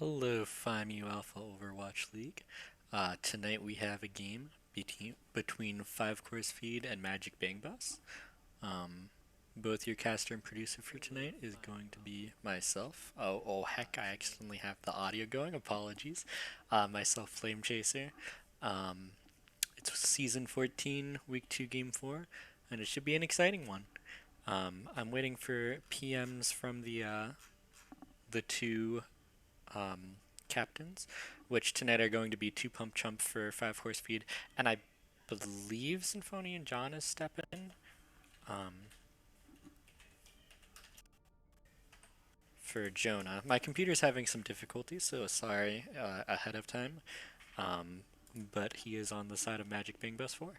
Hello, FIMU Alpha Overwatch League. Tonight we have a game between 5 Course Feed and Magic Bang Bus. Both your caster and producer for tonight is going to be myself. Oh heck, I accidentally have the audio going. Apologies. Myself, Flame Chaser. Um, it's Season 14, Week 2, Game 4, and it should be an exciting one. I'm waiting for PMs from the two um, captains, which tonight are going to be 2 Pump Chump for 5 Horse Feed, and I believe Symphony and John is stepping in for Jonah. My computer's having some difficulties, so sorry ahead of time, um, but he is on the side of Magic Bang Bus 4.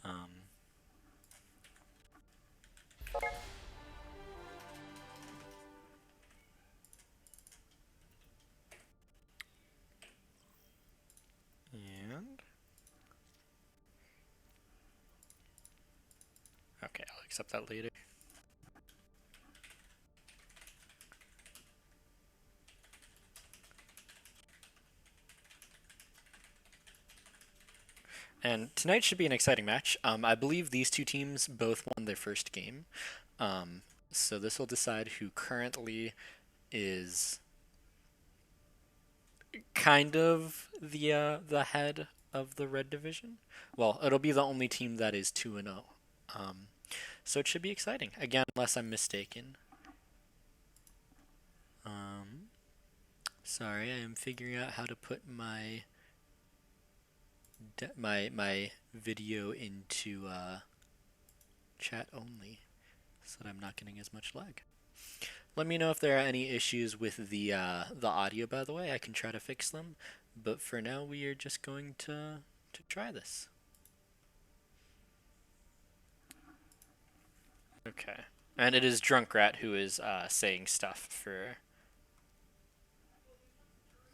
Um, and okay, I'll accept that later. And tonight should be an exciting match. I believe these two teams both won their first game. Um, so this will decide who currently is kind of the head of the red division. Well, it'll be the only team that is 2-0. So it should be exciting. Again, unless I'm mistaken. Um, Sorry, I am figuring out how to put my video into chat only, so that I'm not getting as much lag. Let me know if there are any issues with the audio. By the way, I can try to fix them. But for now, we are just going to try this. Okay. And it is Drunk Rat who is saying stuff for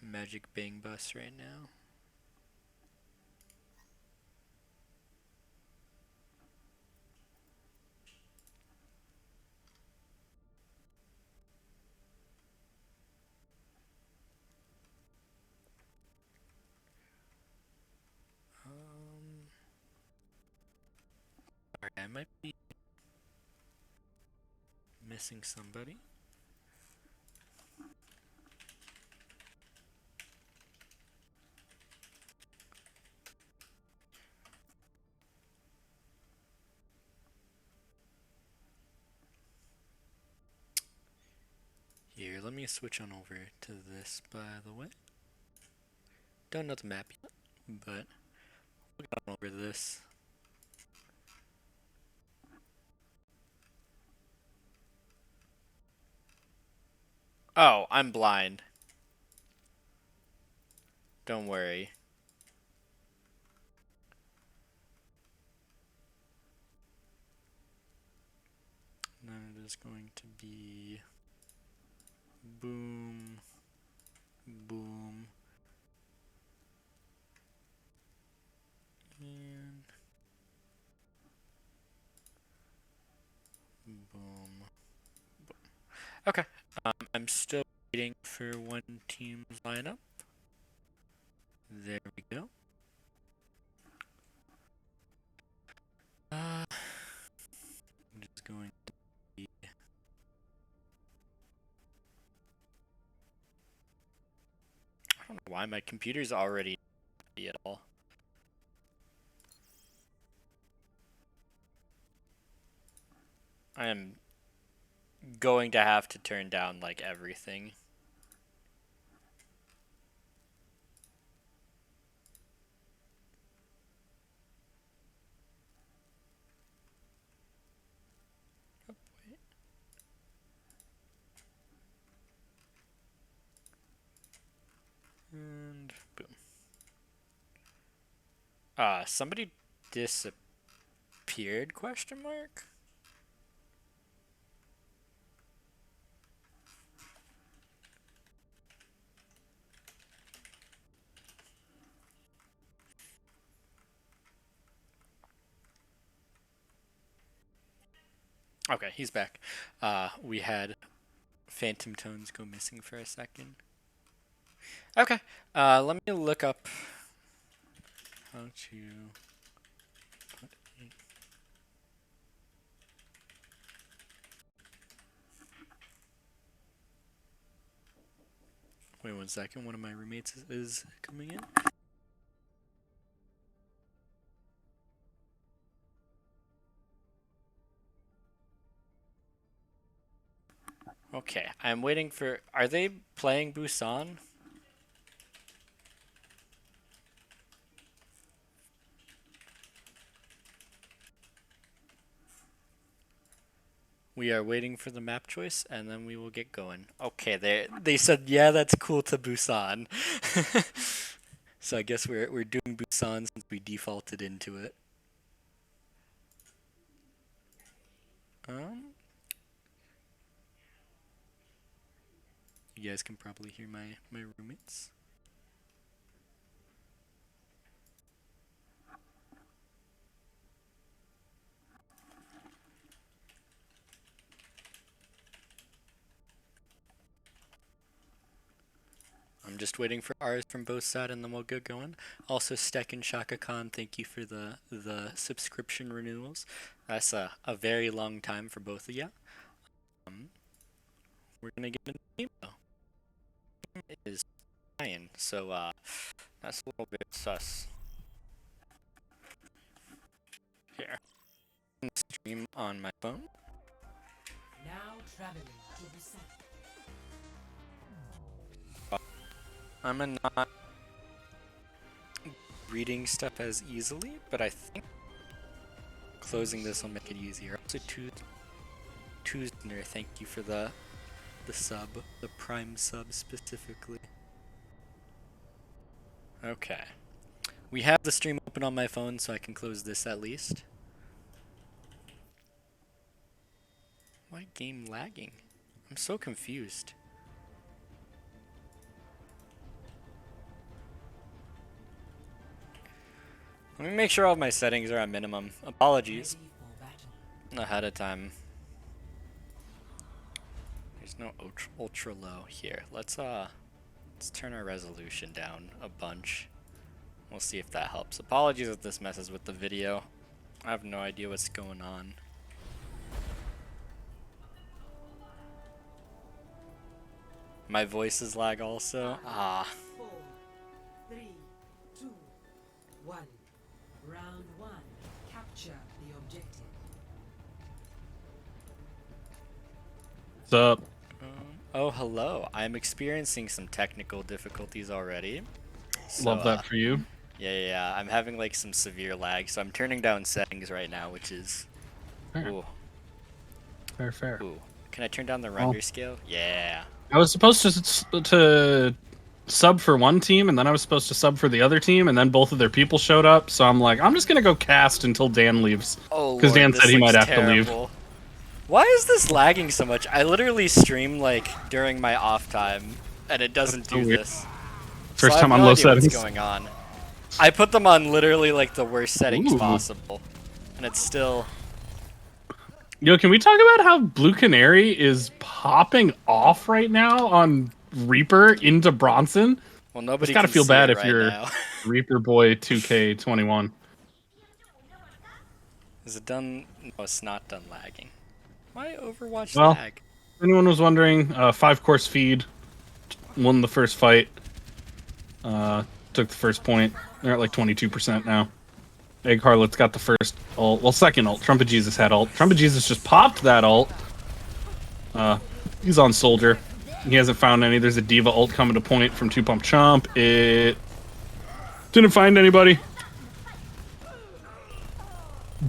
Magic Bang Bus right now. Sorry, I might be missing somebody. Here, let me switch on over to this, by the way. Don't know the map yet, but we'll get on over to this. Oh, I'm blind. Don't worry. Then it is going to be boom, boom, and boom. Okay. I'm still waiting for one team's lineup. There we go. I'm just going to be. I don't know why my computer's already ready at all. I am going to have to turn down like everything. Oh, wait. And boom. Somebody disappeared? Question mark. Okay, he's back. We had Phantom Tones go missing for a second. Okay. Let me look up how to. Wait 1 second. One of my roommates is coming in. Okay, I'm waiting for. Are they playing Busan? We are waiting for the map choice, and then we will get going. Okay, they said yeah, that's cool to Busan. So I guess we're doing Busan since we defaulted into it. Um, you guys can probably hear my roommates. I'm just waiting for ours from both sides, and then we'll get going. Also, Stek and Shaka Khan, thank you for the subscription renewals. That's a very long time for both of you. We're gonna get into the game though. It is fine, so that's a little bit sus. Here, I'm gonna stream on my phone. Now traveling to Busan. I'm not reading stuff as easily, but I think closing this will make it easier. Also, Tuesner, thank you for the sub, the Prime sub specifically. Okay. We have the stream open on my phone, so I can close this at least. Why game lagging? I'm so confused. Let me make sure all of my settings are at minimum. Apologies ahead of time. There's no ultra low here. Let's turn our resolution down a bunch. We'll see if that helps. Apologies if this messes with the video. I have no idea what's going on. My voice is lag also. Ah. 4, 3, 2, 1. Round 1. Capture the objective. What's up? Oh, hello. I'm experiencing some technical difficulties already. So, Love that for you. Yeah. I'm having like some severe lag, so I'm turning down settings right now, which is. Fair. Ooh. Fair. Ooh. Can I turn down the render scale? Yeah. I was supposed to sub for one team, and then I was supposed to sub for the other team, and then both of their people showed up. So I'm like, I'm just gonna go cast until Dan leaves. Oh, because Dan said he might have to leave. Why is this lagging so much? I literally stream like during my off time, and it doesn't do this. First so time I have on no low idea settings. What's going on? I put them on literally like the worst settings Ooh. possible, and it's still. Yo, can we talk about how Blue Canary is popping off right now on Reaper into Bronson? Well, nobody. It's gotta can feel see bad it if right you're now. Reaper Boy 2K21. Is it done? No, it's not done lagging. Why Overwatch Well, lag? if anyone was wondering, 5-course feed, won the first fight, took the first point. They're at like 22% now. Egg Harlot's got the first ult. Well, second ult. Trumpet Jesus had ult. Trumpet Jesus just popped that ult. He's on Soldier. He hasn't found any. There's a Diva ult coming to point from 2-Pump Chomp. It didn't find anybody.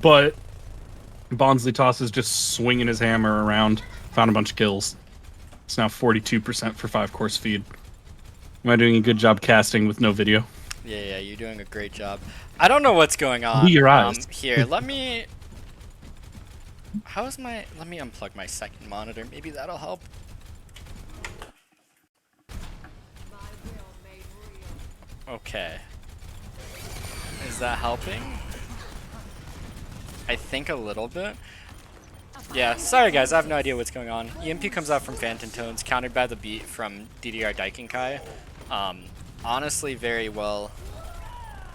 But Bonsley Toss is just swinging his hammer around. Found a bunch of kills. It's now 42% for 5-course feed. Am I doing a good job casting with no video? Yeah, you're doing a great job. I don't know what's going on. Be your eyes. Here, let me. Let me unplug my second monitor. Maybe that'll help. Okay. Is that helping? I think a little bit. Yeah, sorry guys, I have no idea what's going on. EMP comes out from Phantom Tones, countered by the beat from DDR Daikinkai. Honestly, very well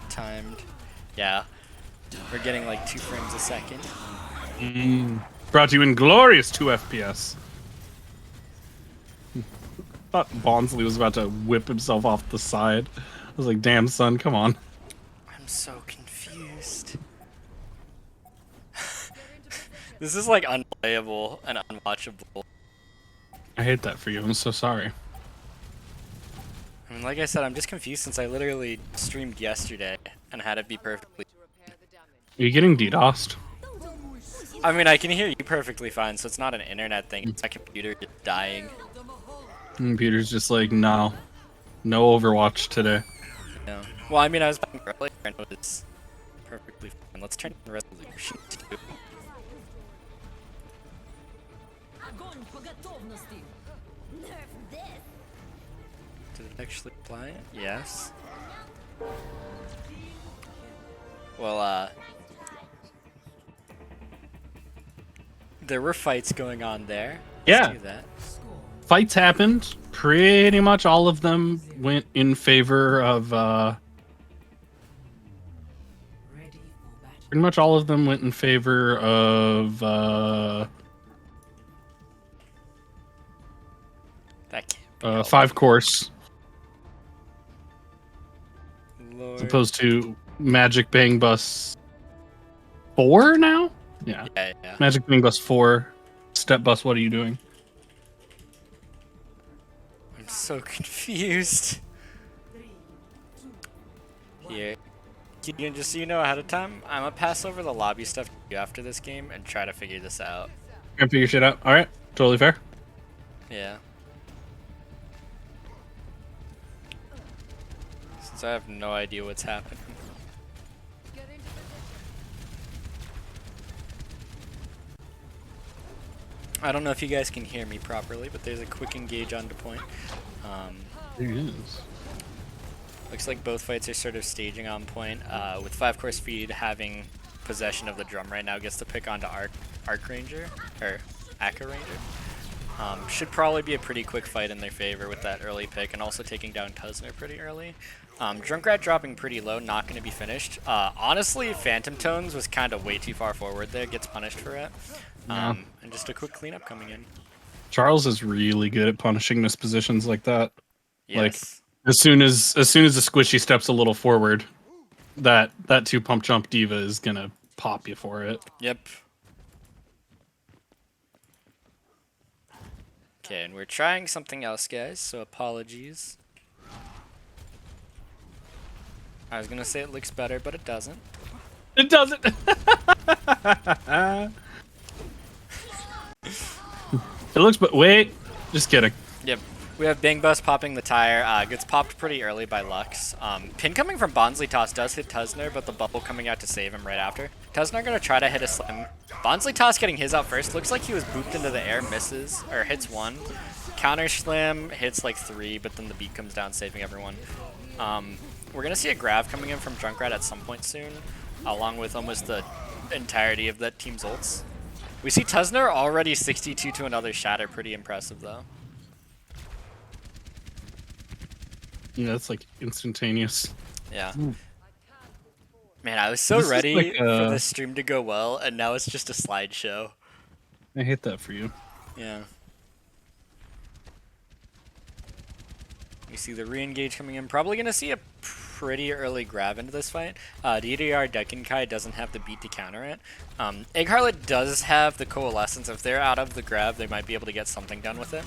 timed. Yeah, we're getting like 2 frames a second. Brought you in glorious 2 FPS. Thought Bonsley was about to whip himself off the side. I was like, damn, son, come on. I'm so confused. This is like unplayable and unwatchable. I hate that for you. I'm so sorry. I mean, like I said, I'm just confused since I literally streamed yesterday and had it be perfectly. Are you getting DDoSed? I mean, I can hear you perfectly fine, so it's not an internet thing. It's my computer just dying. Peter's just like, no. No Overwatch today. No. Well, I mean, I was playing earlier and it was perfectly fine. Let's turn on resolution too. Did it actually apply it? Yes. Well, there were fights going on there. Let's Yeah. do that. Fights happened. Pretty much all of them went in favor of, Ready for battle. pretty much all of them went in favor of, That can't be helped. 5 course, Lord. as opposed to Magic Bang Bus 4 now? Yeah. Yeah. Magic Bang Bus 4. Stepbus, what are you doing? I'm so confused. 3, 2, Here. Keegan, just so you know ahead of time, I'm gonna pass over the lobby stuff to you after this game and try to figure this out. Gonna figure shit out. Alright. Totally fair. Yeah. Since I have no idea what's happening. I don't know if you guys can hear me properly, but there's a quick engage onto point. There it is. Looks like both fights are sort of staging on point, with 5 course feed having possession of the drum right now, gets to pick onto Arc Ranger, or Aka Ranger. Should probably be a pretty quick fight in their favor with that early pick, and also taking down Tuzner pretty early. Drunkrat dropping pretty low, not going to be finished. Honestly, Phantom Tones was kind of way too far forward there, gets punished for it. Yeah. And just a quick cleanup coming in. Charles is really good at punishing mispositions like that. Yes. As soon as the squishy steps a little forward, that 2 pump jump diva is gonna pop you for it. Yep. Okay, and we're trying something else, guys, so apologies. I was gonna say it looks better, but it doesn't. It doesn't. It looks, but wait, just kidding. Yep. We have Bang Bus popping the tire. Gets popped pretty early by Lux. Pin coming from Bonsley Toss does hit Tuzner, but the bubble coming out to save him right after. Tuzner gonna try to hit a slam. Bonsley Toss getting his out first. Looks like he was booped into the air, misses, or hits 1. Counter slam hits like 3, but then the beat comes down, saving everyone. We're gonna see a grab coming in from Junkrat at some point soon, along with almost the entirety of that team's ults. We see Tuzner already 62 to another shatter. Pretty impressive, though. Yeah, it's like instantaneous. Yeah. Man, I was so This is ready like, for this stream to go well, and now it's just a slideshow. I hate that for you. Yeah. We see the re-engage coming in. Probably going to see a pretty early grab into this fight. DDR Dekkenkai doesn't have the beat to counter it. Egg Harlot does have the Coalescence. If they're out of the grab, they might be able to get something done with it.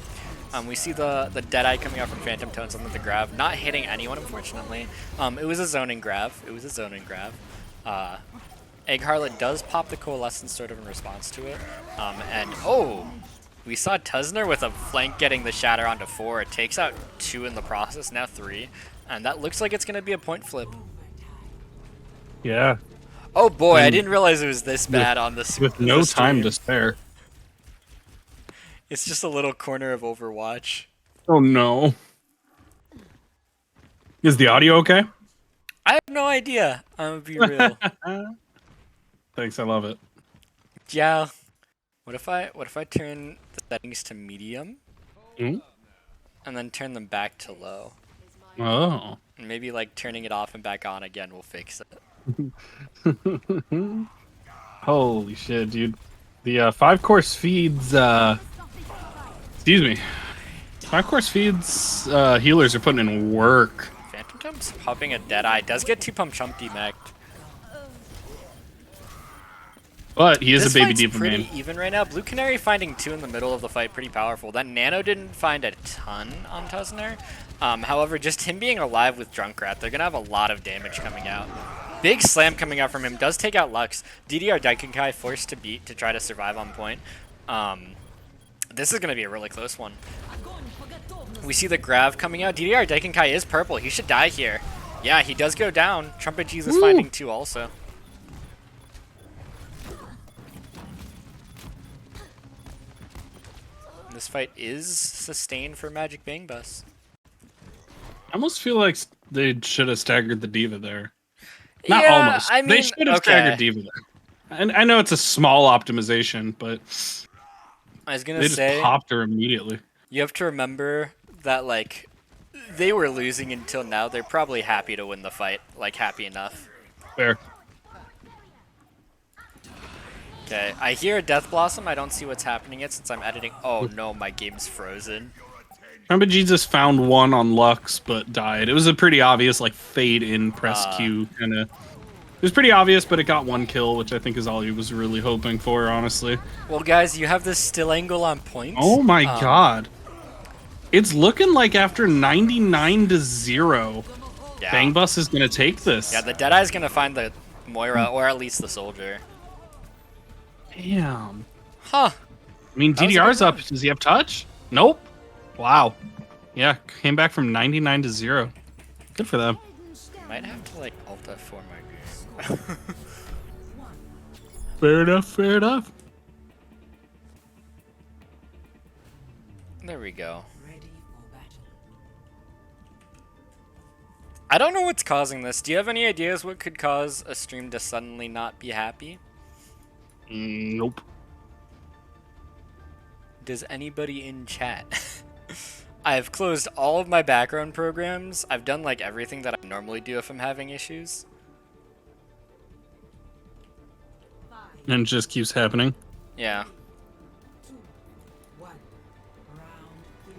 We see the Deadeye coming out from Phantom Tones on the grab, not hitting anyone, unfortunately. It was a zoning grab. Egg Harlot does pop the Coalescence sort of in response to it. And, oh! We saw Tuzner with a flank getting the shatter onto 4. It takes out 2 in the process, now 3. And that looks like it's going to be a point flip. Yeah. Oh boy, I didn't realize it was this bad on this. With no this time stream. to spare. It's just a little corner of Overwatch. Oh no. Is the audio okay? I have no idea. I'm gonna be real. Thanks, I love it. Yeah. What if I turn the settings to medium Mm? and then turn them back to low? Oh. Maybe like turning it off and back on again will fix it. Holy shit, dude. The 5-course feeds, excuse me. 5-course feeds, healers are putting in work. Phantom Tome's popping a Deadeye. Does get 2-pump chump demeched. But he is This a baby fight's diva pretty main. even right now. Blue Canary finding 2 in the middle of the fight, pretty powerful. That Nano didn't find a ton on Tussner. However, just him being alive with Junkrat, they're going to have a lot of damage coming out. Big slam coming out from him. Does take out Lux. DDR Daikenkai forced to beat to try to survive on point. This is going to be a really close one. We see the Grav coming out. DDR Daikenkai is purple. He should die here. Yeah, he does go down. Trumpet Jesus finding 2 also. This fight is sustained for Magic Bang Bus. I almost feel like they should have staggered the diva there. Not Yeah, almost. I mean, They should have staggered diva there. And I know it's a small optimization, but I was gonna they just say, popped her immediately. you have to remember that, like, they were losing until now. They're probably happy to win the fight. Like, happy enough. Fair. Okay, I hear a Death Blossom. I don't see what's happening yet since I'm editing. Oh no, my game's frozen. Remember, Jesus found 1 on Lux, but died. It was a pretty obvious, like, fade in, press Q kind of. It was pretty obvious, but it got 1 kill, which I think is all he was really hoping for, honestly. Well, guys, you have this still angle on point. Oh my god. It's looking like after 99-0, Yeah. Bang Bus is going to take this. Yeah, the Deadeye's gonna find the Moira, or at least the Soldier. Damn. Huh. I mean, was a good DDR's up. one. Does he have touch? Nope. Wow. Yeah, came back from 99-0. Good for them. Might have to, like, Alt F4 my game. Fair enough, fair enough. There we go. Ready for battle. I don't know what's causing this. Do you have any ideas what could cause a stream to suddenly not be happy? Nope. Does anybody in chat? I've closed all of my background programs. I've done like everything that I normally do if I'm having issues. And it just keeps happening. Yeah. 2, 1. Round 3.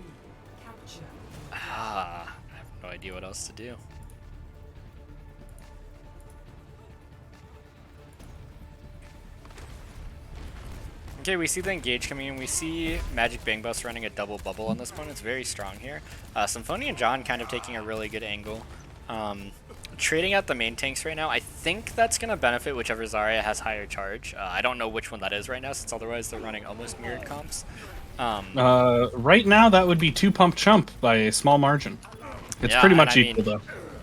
Capture. Ah, I have no idea what else to do. Okay, we see the engage coming in. We see Magic Bang Bus running a double bubble on this one. It's very strong here. Symphony and John kind of taking a really good angle. Trading out the main tanks right now. I think that's going to benefit whichever Zarya has higher charge. I don't know which one that is right now, since otherwise they're running almost mirrored comps. Right now, that would be 2-pump chump by a small margin. It's Yeah, pretty and much I equal, mean, though.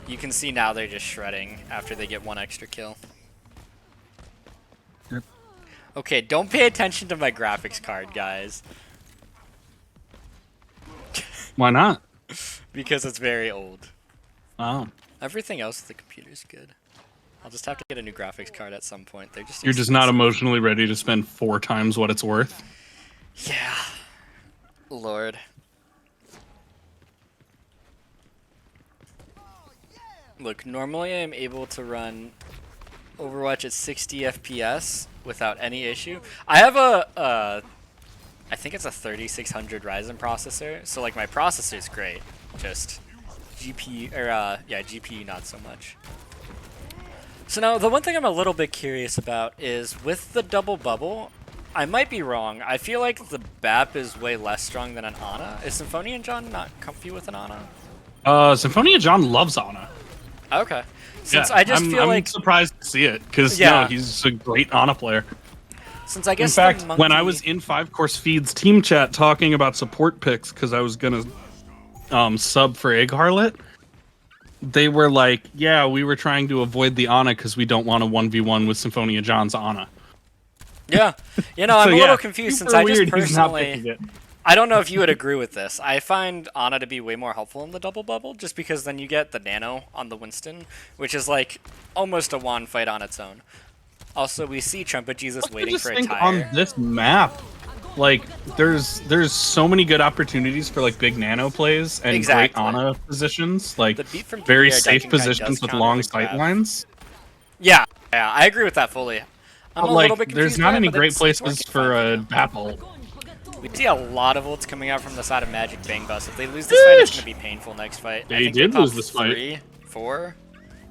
You can see now they're just shredding after they get 1 extra kill. Yep. Okay, don't pay attention to my graphics card, guys. Why not? Because it's very old. Oh. Everything else with the computer's good. I'll just have to get a new graphics card at some point. They're just You're just not expensive. emotionally ready to spend 4 times what it's worth. Yeah. Lord. Look, normally I'm able to run Overwatch at 60 FPS without any issue. I have I think it's a 3600 Ryzen processor, so like my processor's great. Just GPU, or yeah, GPU not so much. So now the one thing I'm a little bit curious about is with the double bubble, I might be wrong. I feel like the BAP is way less strong than an Ana. Is Symphonia John not comfy with an Ana? Symphonia John loves Ana. Okay. Since Yeah, I just feel I'm like surprised to see it, because Yeah. he's a great Ana player. since I guess In fact, the when I monkey- was in 5-Course Feed's team chat talking about support picks, because I was going to sub for Egg Harlot, they were like, yeah, we were trying to avoid the Ana because we don't want a 1v1 with Symphonia John's Ana. Yeah, you know, I'm So, a yeah, little confused since super I just weird he's not personally, picking it. I don't know if you would agree with this. I find Ana to be way more helpful in the double bubble, just because then you get the nano on the Winston, which is like almost a wand fight on its own. Also, we see Trumpet Jesus I waiting just for a think tire. on this map, like there's so many good opportunities for like big nano plays and great Exactly. Ana positions, like The beat from very PBR safe Daikinkai does positions with counter long the sight grab. lines. Yeah, yeah, I agree with that fully. I'm But a little like bit there's confused not by it, any but great it's places working fine for for a now. Dapple. We see a lot of ults coming out from the side of Magic Bang Bus. If they lose this fight, it's going to be painful next fight. I They think they did pop lose this fight. 3, 4.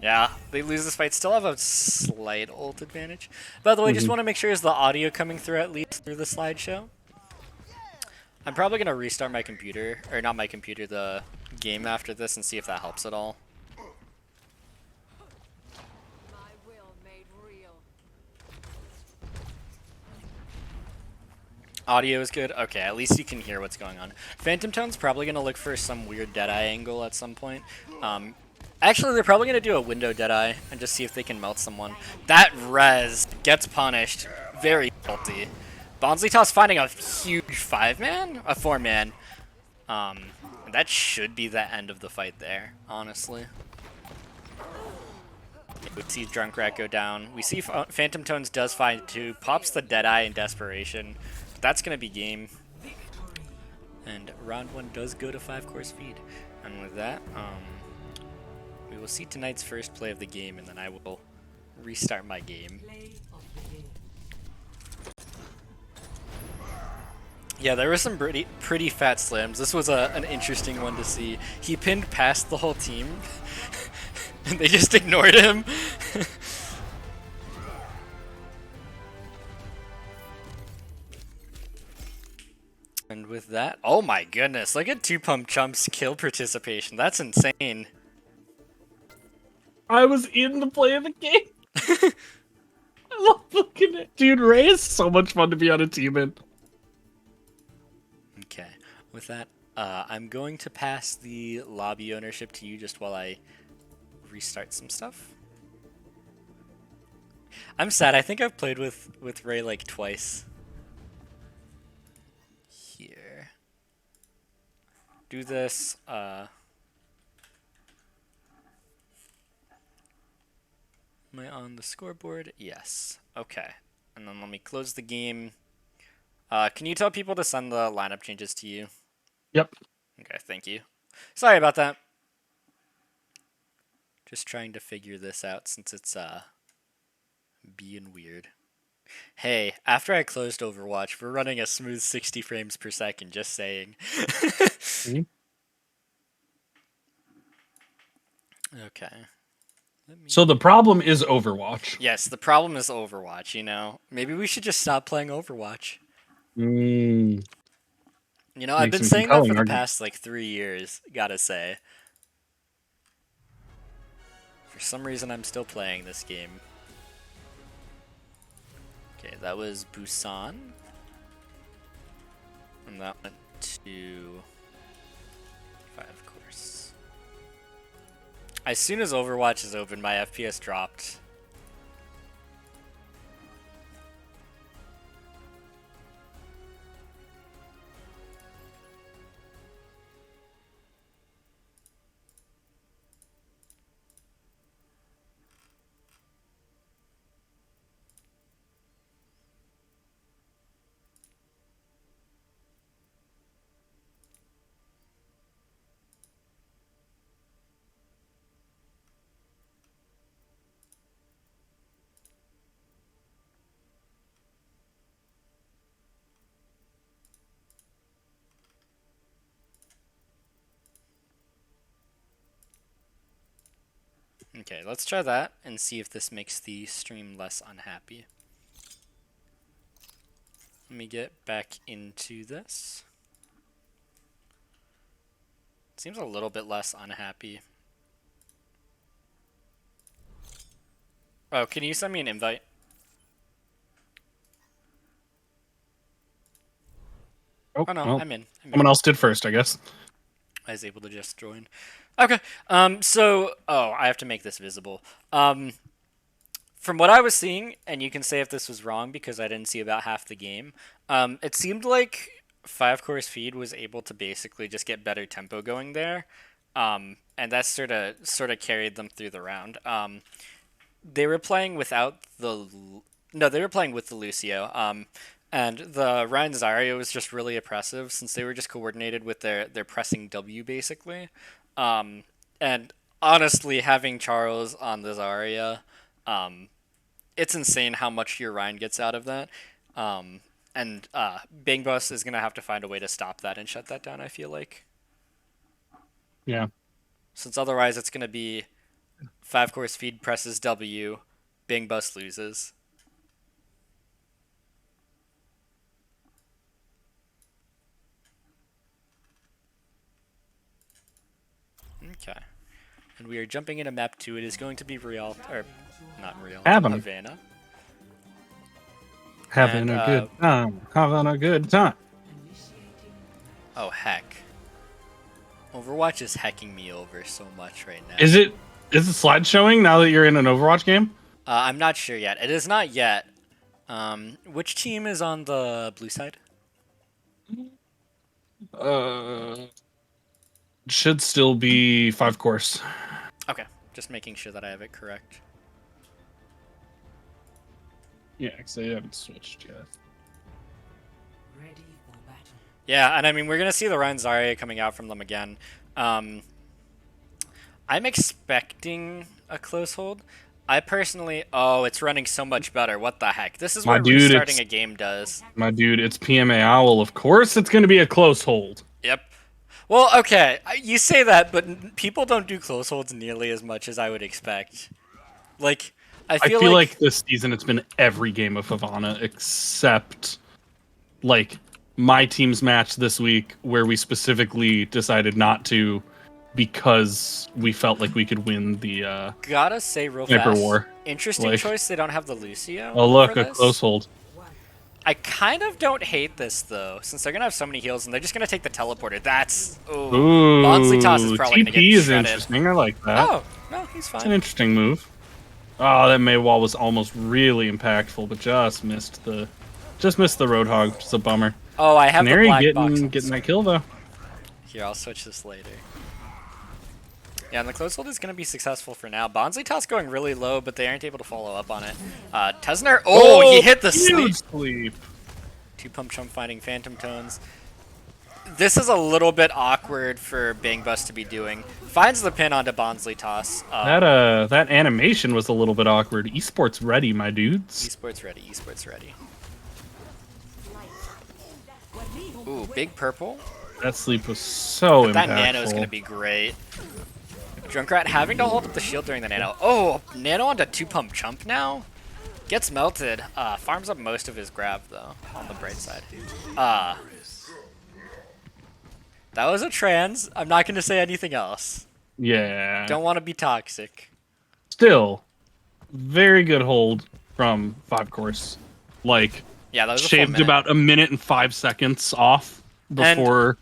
Yeah, they lose this fight. Still have a slight ult advantage. By the way, just Hmm. want to make sure is the audio coming through at least through the slideshow? I'm probably going to restart my computer, or not my computer, the game after this and see if that helps at all. My will made real. Audio is good? Okay, at least you can hear what's going on. Phantom Tone's probably going to look for some weird Deadeye angle at some point. Actually, they're probably going to do a window Deadeye and just see if they can melt someone. That res gets punished. Very guilty. Bonsley finding a huge 5-man? A 4-man. That should be the end of the fight there, honestly. We see Drunk Rat go down. We see Phantom Tones does find 2. Pops the Deadeye in desperation. That's going to be game. And round 1 does go to 5-course feed. And with that, we will see tonight's first play of the game, and then I will restart my game. Play of the game. Yeah, there were some pretty fat slams. This was an interesting one to see. He pinned past the whole team, and they just ignored him. And with that, oh my goodness, look at 2 Pump Chump's kill participation. That's insane. I was in the play of the game. I love looking at dude. Ray is so much fun to be on a team in. Okay, with that, I'm going to pass the lobby ownership to you just while I restart some stuff. I'm sad. I think I've played with Ray like twice. Here. Do this. Am I on the scoreboard? Yes. Okay. And then let me close the game. Can you tell people to send the lineup changes to you? Yep. Okay, thank you. Sorry about that. Just trying to figure this out since it's being weird. Hey, after I closed Overwatch, we're running a smooth 60 frames per second, just saying. Okay. So the problem is Overwatch. Yes, the problem is Overwatch, you know. Maybe we should just stop playing Overwatch. Mm, You know, I've Make been some saying that for compelling the argument. past like 3 years, gotta say. For some reason, I'm still playing this game. Okay, that was Busan. And that went to 5-course. As soon as Overwatch is open, my FPS dropped. Okay, let's try that and see if this makes the stream less unhappy. Let me get back into this. Seems a little bit less unhappy. Oh, can you send me an invite? Oh, Oh no, well, I'm in. someone else did first, I guess. I was able to just join. Okay. I have to make this visible. From what I was seeing, and you can say if this was wrong because I didn't see about half the game, it seemed like 5-course feed was able to basically just get better tempo going there, and that sort of carried them through the round. They were playing without the no, they were playing with the Lucio. And the Ryan Zarya was just really oppressive since they were just coordinated with their pressing W basically. And honestly, having Charles on the Zarya, it's insane how much your Ryan gets out of that. And Bang Bus is gonna have to find a way to stop that and shut that down. I feel like, Yeah. since otherwise it's gonna be 5 course feed presses W, Bang Bus loses. Okay. And we are jumping into map 2. It is going to be Real, or not Real, Havana. Having And, a good time. Having a good time. Oh, heck. Overwatch is hecking me over so much right now. Is it slide showing now that you're in an Overwatch game? I'm not sure yet. It is not yet. Which team is on the blue side? Should still be 5 course. Okay, just making sure that I have it correct. Yeah, because they haven't switched yet. Ready for battle. Yeah, and I mean, we're going to see the Ryan Zarya coming out from them again. I'm expecting a close hold. I personally... Oh, it's running so much better. What the heck? This is what restarting a game does. My dude, it's PMA Owl. Of course it's going to be a close hold. Yep. Well, okay, you say that, but people don't do close holds nearly as much as I would expect. Like, I feel like this season it's been every game of Havana except, like, my team's match this week where we specifically decided not to because we felt like we could win the gotta say real Sniper fast, War. interesting Like, choice they don't have the Lucio. oh look, for a this. close hold. I kind of don't hate this though, since they're gonna have so many heals and they're just gonna take the teleporter. That's Ooh, Bonsley Toss is probably gonna TP get is shredded. interesting. I like that. Oh no, he's It's an fine. interesting move. Oh, that May wall was almost really impactful, but just missed the Roadhog. Just a bummer. Oh, I have Canary the black box. getting that kill though. Here, I'll switch this later. Yeah, and the close hold is going to be successful for now. Bonsley Toss going really low, but they aren't able to follow up on it. Tesner, he hit the huge sleep. 2 pump chump finding Phantom Tones. This is a little bit awkward for Bang Bus to be doing. Finds the pin onto Bonsley Toss. That animation was a little bit awkward. Esports ready, my dudes. Esports ready, esports ready. Ooh, big purple. That sleep was so impactful. That nano is going to be great. Junkrat having to hold up the shield during the nano. Oh, nano onto 2 pump chump now? Gets melted. Farms up most of his grab, though, on the bright side. That was a trans. I'm not going to say anything else. Yeah. Don't want to be toxic. Still, very good hold from 5 course. Like, Yeah, that was a full shaved minute. about a minute and 5 seconds off before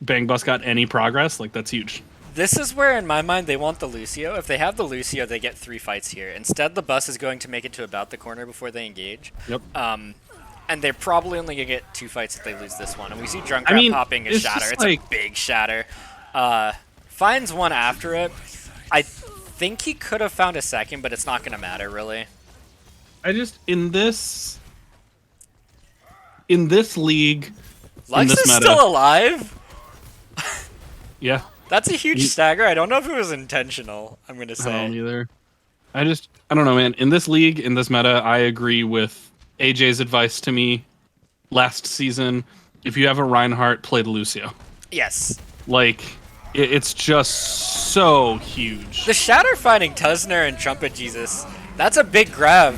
Bang Bus got any progress. Like, that's huge. This is where, in my mind, they want the Lucio. If they have the Lucio, they get 3 fights here. Instead, the bus is going to make it to about the corner before they engage. Yep. And they're probably only going to get 2 fights if they lose this one. And we see Junkrat popping a shatter. It's like a big shatter. Finds one after it. I think he could have found a second, but it's not going to matter, really. I just, in this league, Lux in this is meta, still alive? yeah. That's a huge stagger. I don't know if it was intentional, I'm going to say. I don't either. I don't know, man. In this league, in this meta, I agree with AJ's advice to me last season. If you have a Reinhardt, play the Lucio. Yes. Like, it's just so huge. The shatter finding Tusner and Trumpet Jesus, that's a big grab.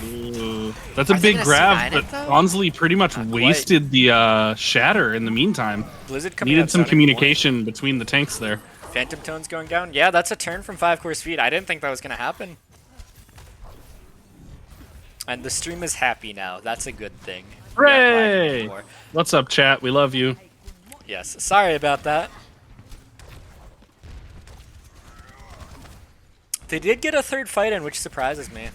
That's a big grab, but though? Bonsley pretty much wasted the shatter in the meantime. Blizzard coming Needed out some sounding communication between the tanks there. Phantom Tones going down. Yeah, that's a turn from 5-course feed. I didn't think that was going to happen. And the stream is happy now. That's a good thing. Hooray! What's up, chat? We love you. Yes. Sorry about that. They did get a 3rd fight in, which surprises me.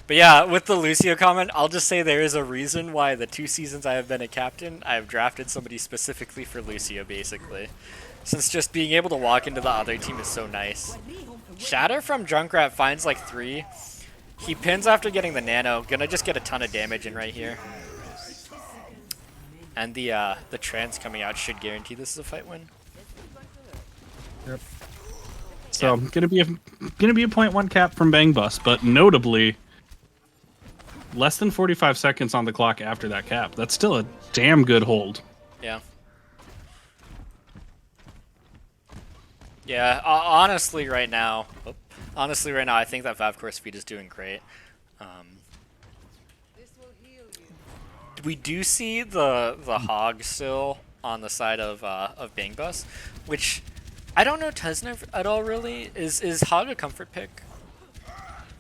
But yeah, with the Lucio comment, I'll just say there is a reason why the 2 seasons I have been a captain, I have drafted somebody specifically for Lucio, basically. Since just being able to walk into the other team is so nice. Shatter from Junkrat finds like 3. He pins after getting the nano. Gonna just get a ton of damage in right here. And the trans coming out should guarantee this is a fight win. Yep. So gonna be a 0.1 cap from Bang Bus, but notably less than 45 seconds on the clock after that cap. That's still a damn good hold. Yeah. Yeah, honestly right now, I think that 5-core speed is doing great. This will heal you. We do see the hog still on the side of Bang Bus, which I don't know Tesner at all really. Is hog a comfort pick?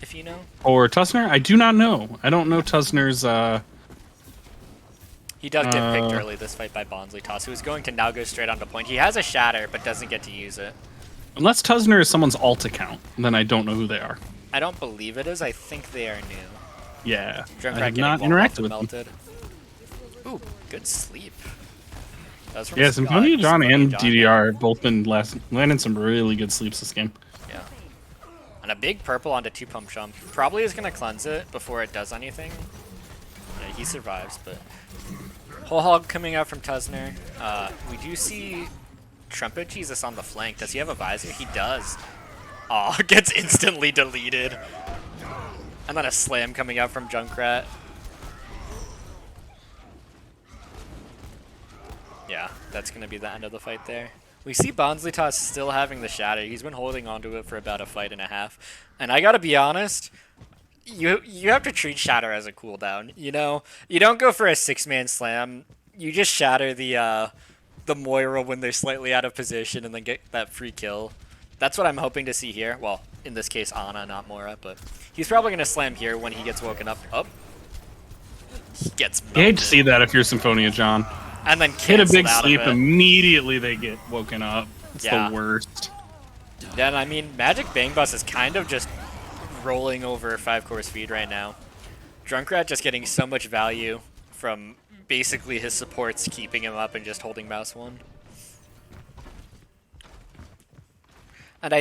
If you know. Or Tusner? I do not know. I don't know Tusner's He does get picked early this fight by Bonsly Toss, who is going to now go straight onto point. He has a shatter, but doesn't get to use it. unless Tusner is someone's alt account, then I don't know who they are. I don't believe it is. I think they are new. Yeah. Junkrat I have getting not wall buffed interacted and with them. melted. Ooh, good sleep. That was from Yeah, Scott. Symphonia John and John, DDR have both been landing some really good sleeps this game. Yeah. And a big purple onto 2-pump jump. Probably is going to cleanse it before it does anything. Yeah, he survives, but... Whole hog coming out from Tusner. We do see Trumpet Jesus on the flank. Does he have a visor? He does. Aw, gets instantly deleted. And then a slam coming out from Junkrat. Yeah, that's going to be the end of the fight there. We see Bonsly still having the shatter. He's been holding onto it for about a fight and a half. And I gotta be honest, you have to treat shatter as a cooldown. You know, you don't go for a 6-man slam. You just shatter the Moira when they're slightly out of position and then get that free kill. That's what I'm hoping to see here. Well, in this case, Ana, not Moira, but he's probably going to slam here when he gets woken up. Oh. He gets melted. You hate to see that if you're Symphonia John. And then Hit a big out sleep, of it. immediately they get woken up. It's Yeah. the worst. Yeah, and I mean, Magic Bang Bus is kind of just rolling over 5-core speed right now. Junkrat just getting so much value from basically his supports keeping him up and just holding mouse 1. And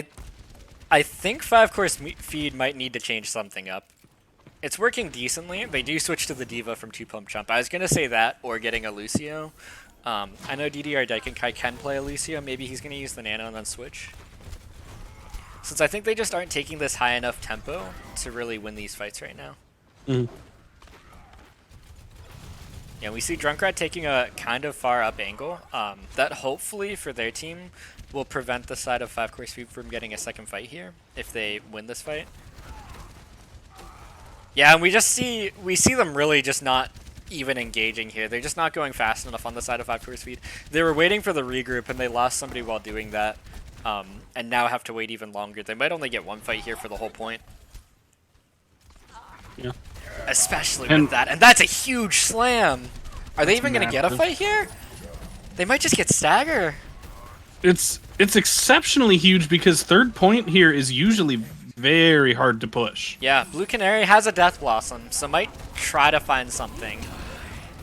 I think 5-core feed might need to change something up. It's working decently. They do switch to the Diva from 2-pump jump. I was going to say that or getting a Lucio. I know DDR Daikenkai can play a Lucio. Maybe he's going to use the Nano and then switch. Since I think they just aren't taking this high enough tempo to really win these fights right now. Mm. Yeah, we see Junkrat taking a kind of far up angle. That hopefully for their team will prevent the side of 5-core speed from getting a second fight here if they win this fight. Yeah, and we see them really just not even engaging here. They're just not going fast enough on the side of 5-core speed. They were waiting for the regroup and they lost somebody while doing that. And now have to wait even longer. They might only get one fight here for the whole point. Yeah. Especially with that. And that's a huge slam! Are they even going to get a massive. fight here? They might just get stagger. It's exceptionally huge because third point here is usually very hard to push. Yeah, Blue Canary has a Death Blossom, so might try to find something.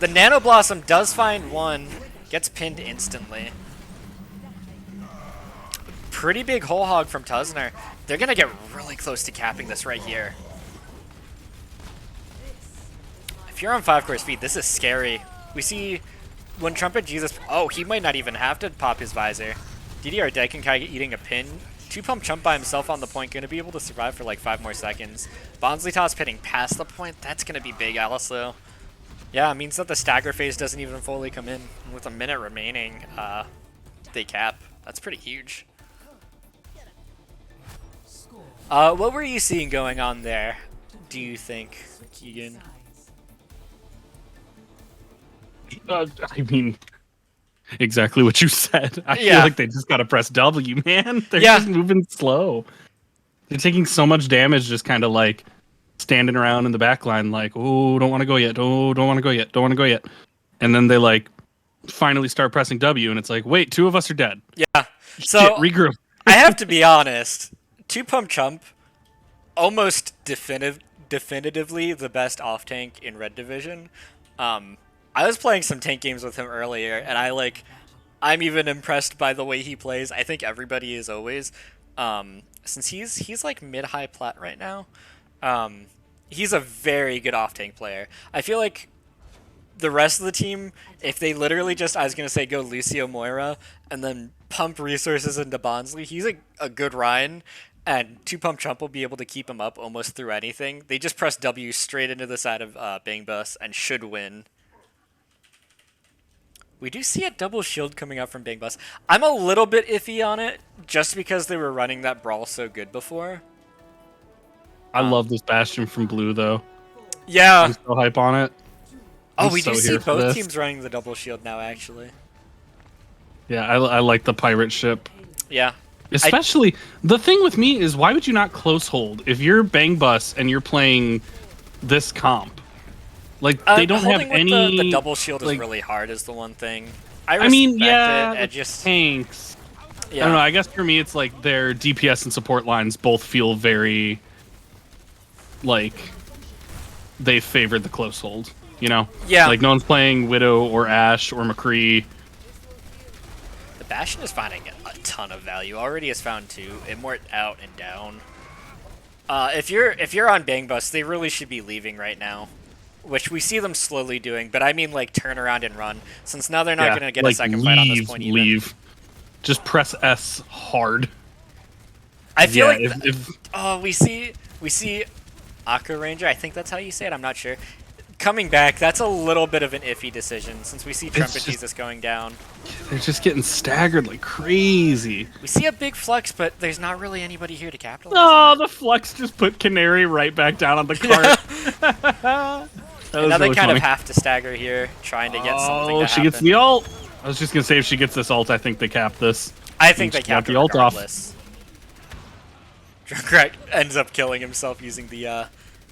The Nano Blossom does find one, gets pinned instantly. Pretty big whole hog from Tusner. They're gonna get really close to capping this right here. If you're on 5-core speed, this is scary. We see when Trumpet Jesus... Oh, he might not even have to pop his visor. DDR Daikenkai eating a pin. 2-pump jump by himself on the point, gonna be able to survive for like 5 more seconds. Bonsly Toss pitting past the point, that's gonna be big also. Yeah, it means that the stagger phase doesn't even fully come in. With a minute remaining, they cap. That's pretty huge. What were you seeing going on there, do you think, Keegan? I mean, exactly what you said. I feel Yeah. like they just gotta press W, man. They're Yeah. just moving slow. They're taking so much damage just kind of like standing around in the back line like, oh, don't want to go yet. Oh, don't want to go yet. Don't want to go yet. And then they like finally start pressing W and it's like, wait, 2 of us are dead. Yeah, so Shit, regroup. I have to be honest, 2-pump jump, almost definitively the best off-tank in Red Division. I was playing some tank games with him earlier, and I'm even impressed by the way he plays. I think everybody is always. Since he's like mid-high plat right now, he's a very good off-tank player. I feel like the rest of the team, if they literally just, I was going to say, go Lucio Moira and then pump resources into Bonsly, he's a good Ryan, and 2-pump Trump will be able to keep him up almost through anything. They just press W straight into the side of Bang Bus and should win. We do see a double shield coming out from Bang Bus. I'm a little bit iffy on it, just because they were running that Brawl so good before. I love this Bastion from Blue, though. Yeah. I'm so hype on it. Oh, I'm we so do see here for both this. teams running the double shield now, actually. Yeah, I like the pirate ship. Yeah. Especially, the thing with me is, why would you not close hold? If you're Bang Bus and you're playing this comp, like, they don't have holding with any... the double shield is like, really hard is the one thing. I mean, yeah, it just... tanks. Yeah. I don't know, I guess for me it's like their DPS and support lines both feel very, like, they favored the close hold, you know? Yeah. Like, no one's playing Widow or Ashe or McCree. The Bastion is finding a ton of value. Already has found 2. Immort out and down. If you're on Bang Bus, they really should be leaving right now. Which we see them slowly doing, but I mean, like, turn around and run. Since now they're not going to get a second fight on this point even. Leave. Just press S hard. I feel like... if oh, we see Aqua Ranger, I think that's how you say it, I'm not sure. Coming back, that's a little bit of an iffy decision, since we see Trumpet Jesus going down. they're just getting staggered like crazy. We see a big flux, but there's not really anybody here to capitalize Oh, on it. the Flux just put Canary right back down on the cart. And now they really kind funny. of have to stagger here, trying to get something to she gets happen. the ult. I was just gonna say, if she gets this ult, I think they cap this. I think they She got cap the it ult off. regardless. Junkrat ends up killing himself using the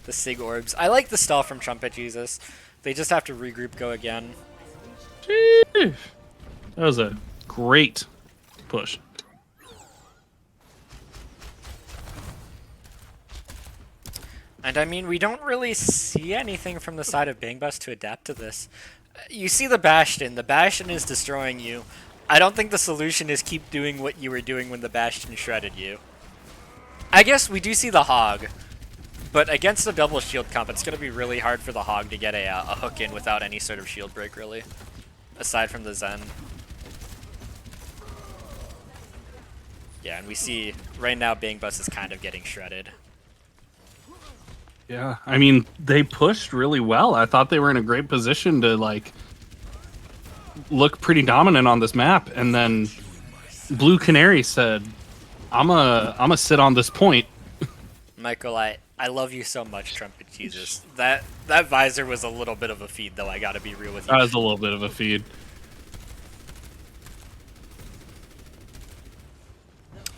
Sig Orbs. I like the stall from Trumpet Jesus. They just have to regroup, go again. Jeez. That was a great push. And I mean, we don't really see anything from the side of Bang Bus to adapt to this. You see the Bastion. The Bastion is destroying you. I don't think the solution is keep doing what you were doing when the Bastion shredded you. I guess we do see the Hog. But against a double shield comp, it's going to be really hard for the Hog to get a hook in without any sort of shield break, really. Aside from the Zen. Yeah, and we see right now Bang Bus is kind of getting shredded. Yeah, I mean, they pushed really well. I thought they were in a great position to, like, look pretty dominant on this map, and then Blue Canary said, I'm a sit on this point. Michael, I love you so much, Trumpet Jesus. That visor was a little bit of a feed, though, I gotta be real with you. That was a little bit of a feed.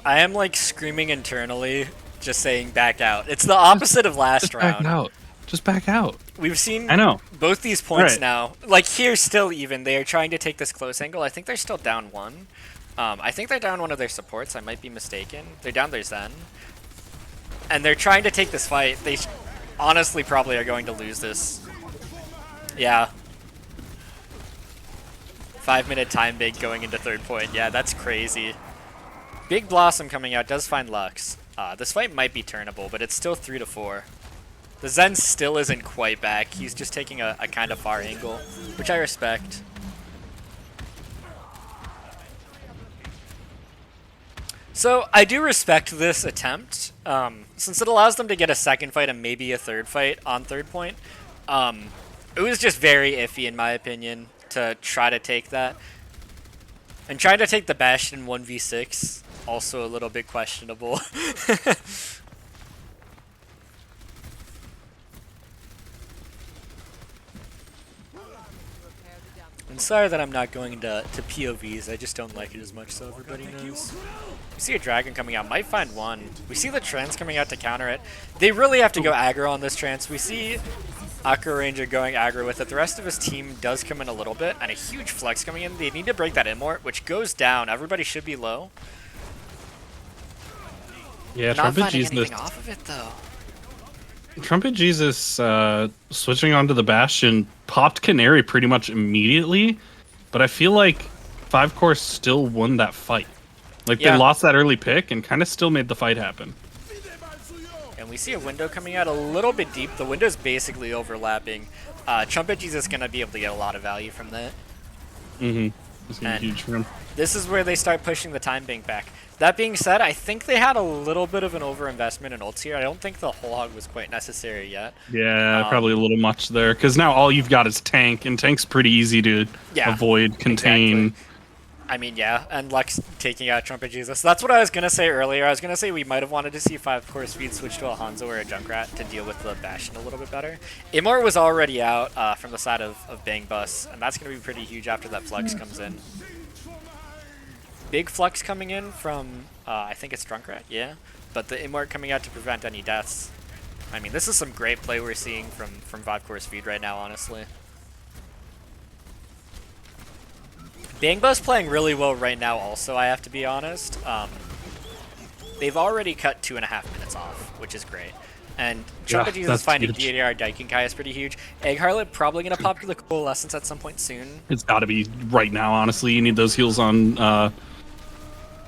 I am, like, screaming internally, just saying back out. It's the opposite of last Just round. back out. Just back out. We've seen I know. both these points Right. now. Like, here still even, they are trying to take this close angle. I think they're still down 1. I think they're down one of their supports. I might be mistaken. They're down their Zen. And they're trying to take this fight. They honestly probably are going to lose this. Yeah. 5-minute time big going into third point. Yeah, that's crazy. Big Blossom coming out does find Lux. This fight might be turnable, but it's still 3-4. The Zen still isn't quite back. He's just taking a kind of far angle, which I respect. So I do respect this attempt, since it allows them to get a second fight and maybe a third fight on third point. It was just very iffy in my opinion to try to take that. And trying to take the Bastion 1v6, also a little bit questionable. I'm sorry that I'm not going into POVs, I just don't like it as much, so everybody knows. We see a Dragon coming out, might find one. We see the Trance coming out to counter it. They really have to go aggro on this Trance. We see Aqua Ranger going aggro with it. The rest of his team does come in a little bit, and a huge flex coming in. They need to break that Immort, which goes down. Everybody should be low. Yeah, Not Trumpet finding Jesus. anything off of it, though. Trumpet Jesus switching onto the Bastion popped Canary pretty much immediately, but I feel like 5 Core still won that fight. Like, Yeah. they lost that early pick and kind of still made the fight happen. And we see a window coming out a little bit deep. The window's basically overlapping. Trumpet Jesus is going to be able to get a lot of value from that. It's gonna be And huge for him. this is where they start pushing the time bank back. That being said, I think they had a little bit of an overinvestment in ults here. I don't think the whole hog was quite necessary yet. Yeah, probably a little much there, because now all you've got is tank, and tank's pretty easy to avoid, contain. Exactly. I mean, yeah, and Lux taking out Trumpet Jesus. That's what I was going to say earlier. I was going to say we might have wanted to see 5-core speed switch to a Hanzo or a Junkrat to deal with the Bastion a little bit better. Immort was already out from the side of Bangbus, and that's going to be pretty huge after that Flux comes in. Big Flux coming in from, I think it's Junkrat, yeah. But the Immort coming out to prevent any deaths. I mean, this is some great play we're seeing from 5-core speed right now, honestly. Bangbus playing really well right now also, I have to be honest. They've already cut 2.5 minutes off, which is great. And Trumpet Jesus finding DDR Daikinkai is pretty huge. Egg Harlot probably going to pop to the Coalescence at some point soon. It's got to be right now, honestly. You need those heals on...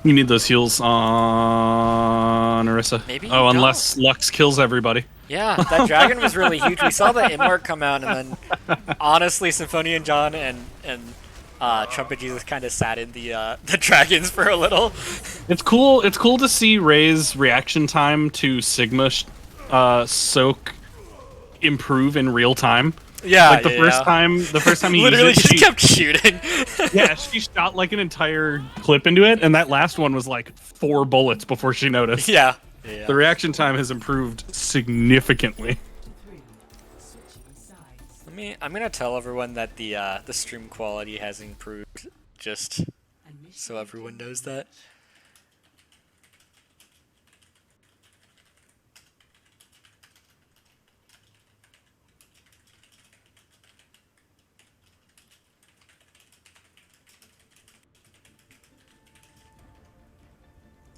you need those heals on Orisa. Maybe unless Lux kills everybody. Yeah, that dragon was really huge. We saw the Immort come out, and then honestly, Symphonian John and Trumpet Jesus kind of sat in the dragons for a little. It's cool. It's cool to see Ray's reaction time to Sigma soak improve in real time. Yeah, like the first time he literally used it, just kept shooting. Yeah, she shot like an entire clip into it, and that last one was like 4 bullets before she noticed. Yeah. The reaction time has improved significantly. I'm gonna tell everyone that the stream quality has improved, just so everyone knows that.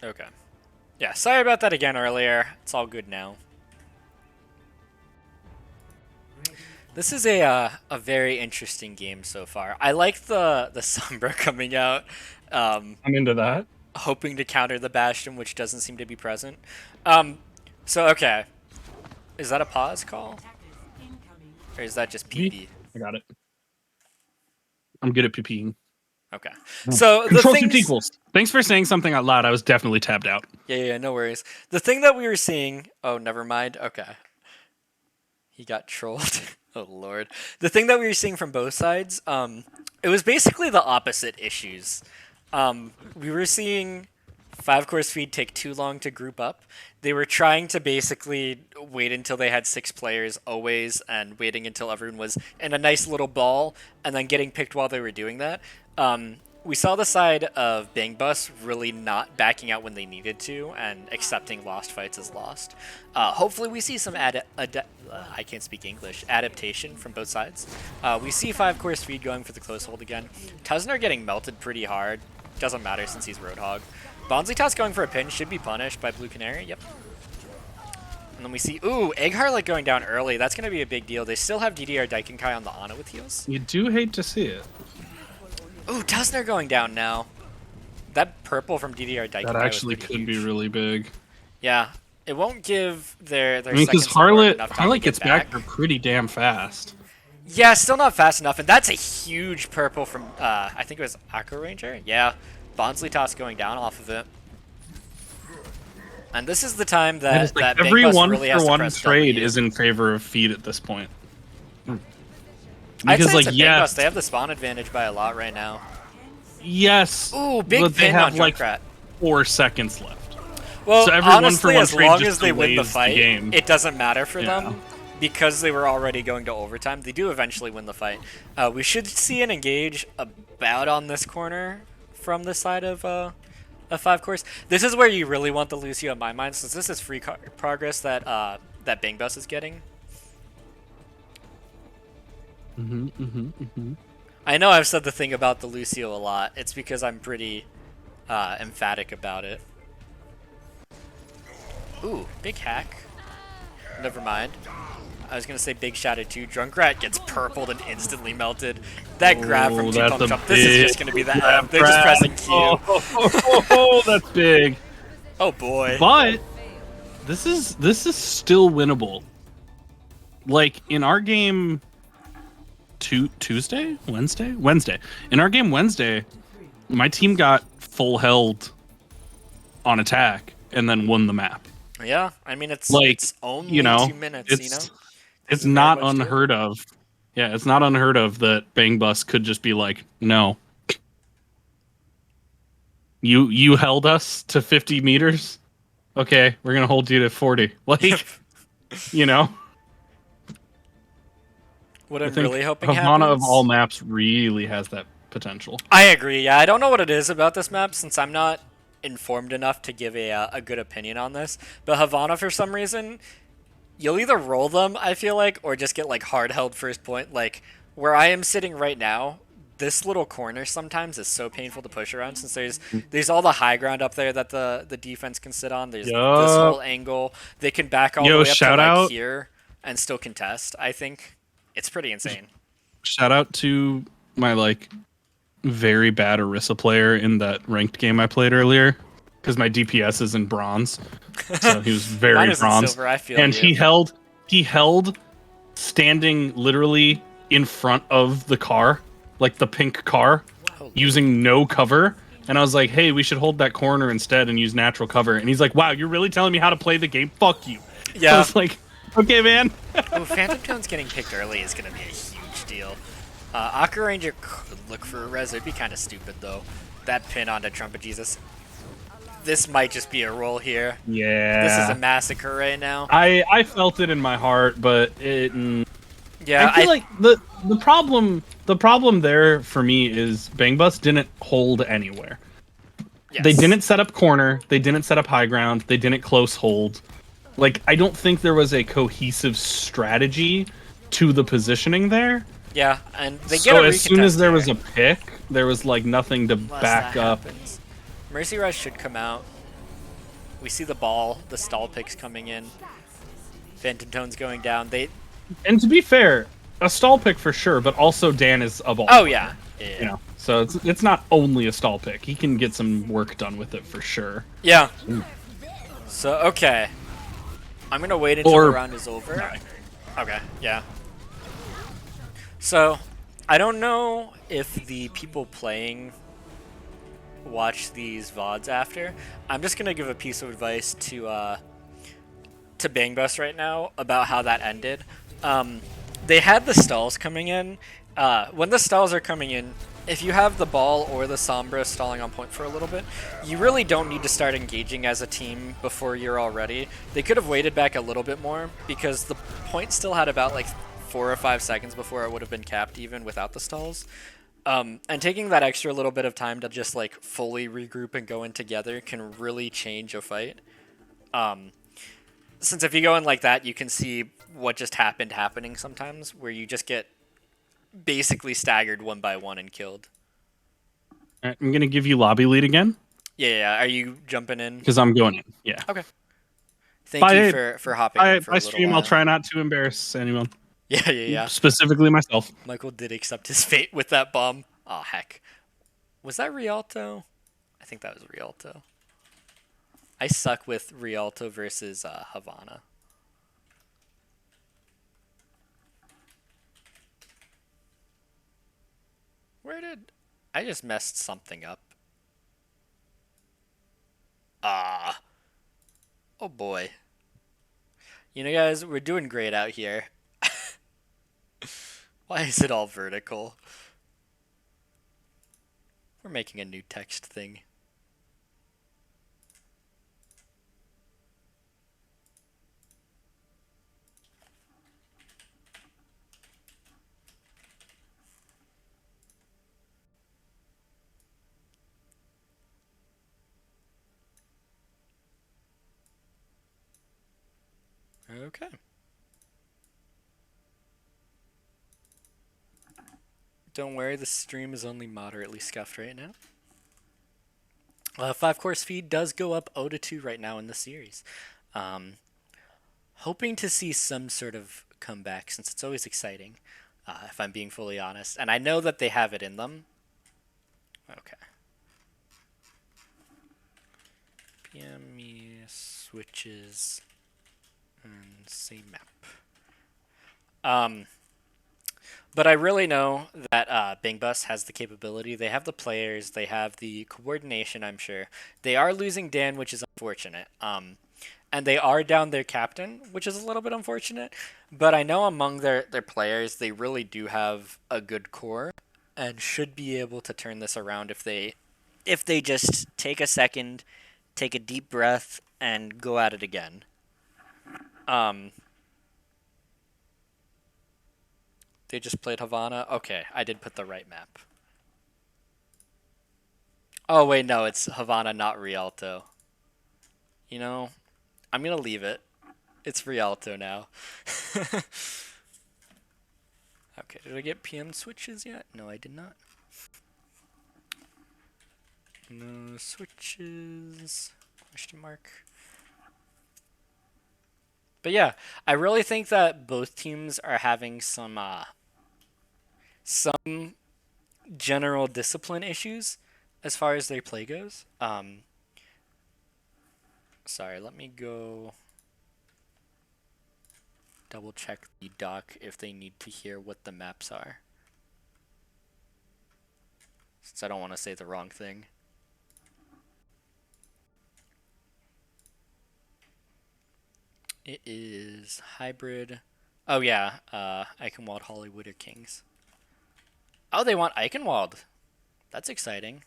Okay. Yeah, sorry about that again earlier. It's all good now. This is a very interesting game so far. I like the Sombra coming out. I'm into that. Hoping to counter the Bastion, which doesn't seem to be present. So, okay. Is that a pause call? Or is that just PP? I got it. I'm good at PPing. Okay. So Control the shift equals. Thanks for saying something out loud. I was definitely tabbed out. Yeah, no worries. The thing that we were seeing... Oh, never mind. Okay. He got trolled. Oh, Lord. The thing that we were seeing from both sides, it was basically the opposite issues. We were seeing 5-core speed take too long to group up. They were trying to basically wait until they had 6 players always and waiting until everyone was in a nice little ball and then getting picked while they were doing that. We saw the side of Bangbus really not backing out when they needed to and accepting lost fights as lost. Hopefully we see some I can't speak English, adaptation from both sides. We see 5-core speed going for the close hold again. Tuzner getting melted pretty hard. Doesn't matter since he's Roadhog. Bonzitas going for a pin, should be punished by Blue Canary, yep. And then we see, ooh, Egg Harlot going down early. That's going to be a big deal. They still have DDR Daikinkai on the Ana with heals. You do hate to see it. Ooh, Tuzner going down now. That purple from DDR Daikinkai that actually could huge. be really big. Yeah, it won't give their I mean, because Harlot gets back pretty damn fast. Yeah, still not fast enough, and that's a huge purple from, I think it was Aqua Ranger? Yeah, Bonzlitas going down off of it. And this is the time that, that every one really has to one press trade W. is in favor of feed at this point. I'd say Because, it's a Bangbus. They have the spawn advantage by a lot right now. Yes. Ooh, big but they pin have on like Junkrat. 4 seconds left. Well, so every honestly, one as trade long just as they win the delays fight, game. it doesn't matter for them because they were already going to overtime. They do eventually win the fight. We should see an engage about on this corner from the side of 5-core. This is where you really want the Lucio in my mind, since this is free progress that that Bangbus is getting. I know I've said the thing about the Lucio a lot. It's because I'm pretty emphatic about it. Ooh, big hack. Never mind. I was gonna say big shadow too. Junkrat gets purpled and instantly melted. That grab from Two Pump Jump. This is just gonna be the M. They're just pressing Q. Oh, that's big. Oh boy. But this is still winnable. Like in our game, Wednesday. In our game Wednesday, my team got full held on attack and then won the map. Yeah, I mean Like, it's you only know, 2 minutes. it's Doesn't very not much do. unheard of. Yeah, it's not unheard of that Bang Bus could just be like, no, you held us to 50 meters. Okay, we're gonna hold you to 40. Like, you know, What I I'm really think hoping Havana of all happens. maps really has that potential. I agree. Yeah, I don't know what it is about this map since I'm not informed enough to give a good opinion on this. But Havana, for some reason, you'll either roll them, I feel like, or just get like hard held first point. Like where I am sitting right now, this little corner sometimes is so painful to push around since there's all the high ground up there that the defense can sit on. There's this Yup. whole angle. They can back all the Yo, way up to shout like out, here and still contest. I think it's pretty insane. shout out to my like very bad Orisa player in that ranked game I played earlier because my DPS is in bronze, so he was Mine very is in bronze, silver. I feel and you. he held standing literally in front of the car, like the pink car, Holy. using no cover. And I was like, hey, we should hold that corner instead and use natural cover. And he's like, wow, you're really telling me how to play the game? Fuck you. I Yeah. was like, okay, man. Oh, Phantom Tone's getting picked early is going to be a huge deal. Aqua Ranger could look for a res. It'd be kind of stupid, though. That pin onto Trumpet Jesus. This might just be a roll here. Yeah. This is a massacre right now. I felt it in my heart, but Yeah, I feel like the problem there for me is Bang Bus didn't hold anywhere. yes. They didn't set up corner, they didn't set up high ground, they didn't close hold. Like, I don't think there was a cohesive strategy to the positioning there. Yeah, and they get So a as soon as recontest there here, was a pick, there was like nothing to unless back that up. happens. Mercy Rush should come out. We see the ball, the stall picks coming in. Phantom Tone's going down. And to be fair, a stall pick for sure, but also Dan is a ball. Oh yeah. You know, so it's not only a stall pick. He can get some work done with it for sure. Yeah. So okay, I'm gonna wait until the round is over. Okay. Yeah. So I don't know if the people playing watch these VODs after. I'm just gonna give a piece of advice to Bang Bus right now about how that ended. They had the stalls coming in. When the stalls are coming in, if you have the ball or the Sombra stalling on point for a little bit, you really don't need to start engaging as a team before you're all ready. They could have waited back a little bit more because the point still had about like 4 or 5 seconds before it would have been capped even without the stalls. And taking that extra little bit of time to just like fully regroup and go in together can really change a fight. Since if you go in like that, you can see what just happening sometimes, where you just get basically staggered one by one and killed. All right, I'm gonna give you lobby lead again Yeah. Are you jumping in? because I'm going in. Yeah. Okay. Thank you for hopping in for a By little stream, while. I'll try not to embarrass anyone, Yeah. specifically myself. Michael did accept his fate with that bomb. Oh, heck. Was that Rialto? I think that was Rialto. I suck with Rialto versus Havana. Where did... I just messed something up. Ah. Oh boy. You know, guys, we're doing great out here. Why is it all vertical? We're making a new text thing. Okay. Don't worry, the stream is only moderately scuffed right now. 5-course feed does go up 0-2 right now in the series. Hoping to see some sort of comeback since it's always exciting, if I'm being fully honest. And I know that they have it in them. Okay. PMA switches and same map. But I really know that Bingbus has the capability. They have the players. They have the coordination. I'm sure they are losing Dan, which is unfortunate. And they are down their captain, which is a little bit unfortunate. But I know among their players, they really do have a good core, and should be able to turn this around if they just take a second, take a deep breath, and go at it again. Um, they just played Havana. Okay, I did put the right map. Oh wait, no, it's Havana, not Rialto. You know, I'm gonna leave it. It's Rialto now. Okay, did I get PM switches yet? No, I did not. No switches. Question mark. But yeah, I really think that both teams are having some general discipline issues as far as their play goes. Sorry, let me go double check the doc if they need to hear what the maps are, since I don't want to say the wrong thing. It is hybrid. Oh yeah, Eichenwald, Hollywood, or Kings. Oh, they want Eichenwald. That's exciting.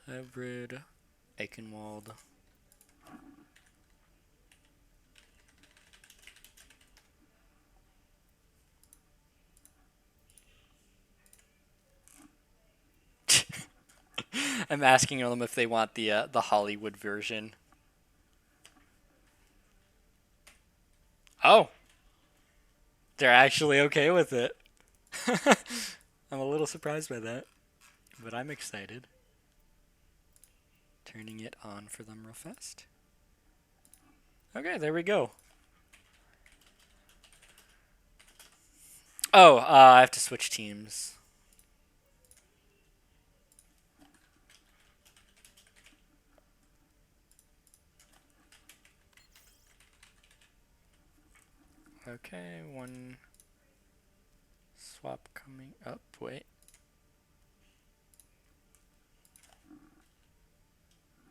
Hybrid, Eichenwald. I'm asking them if they want the Hollywood version. Oh, they're actually okay with it. I'm a little surprised by that, but I'm excited. Turning it on for them real fast. Okay, there we go. Oh, I have to switch teams. Okay, one swap coming up. Wait.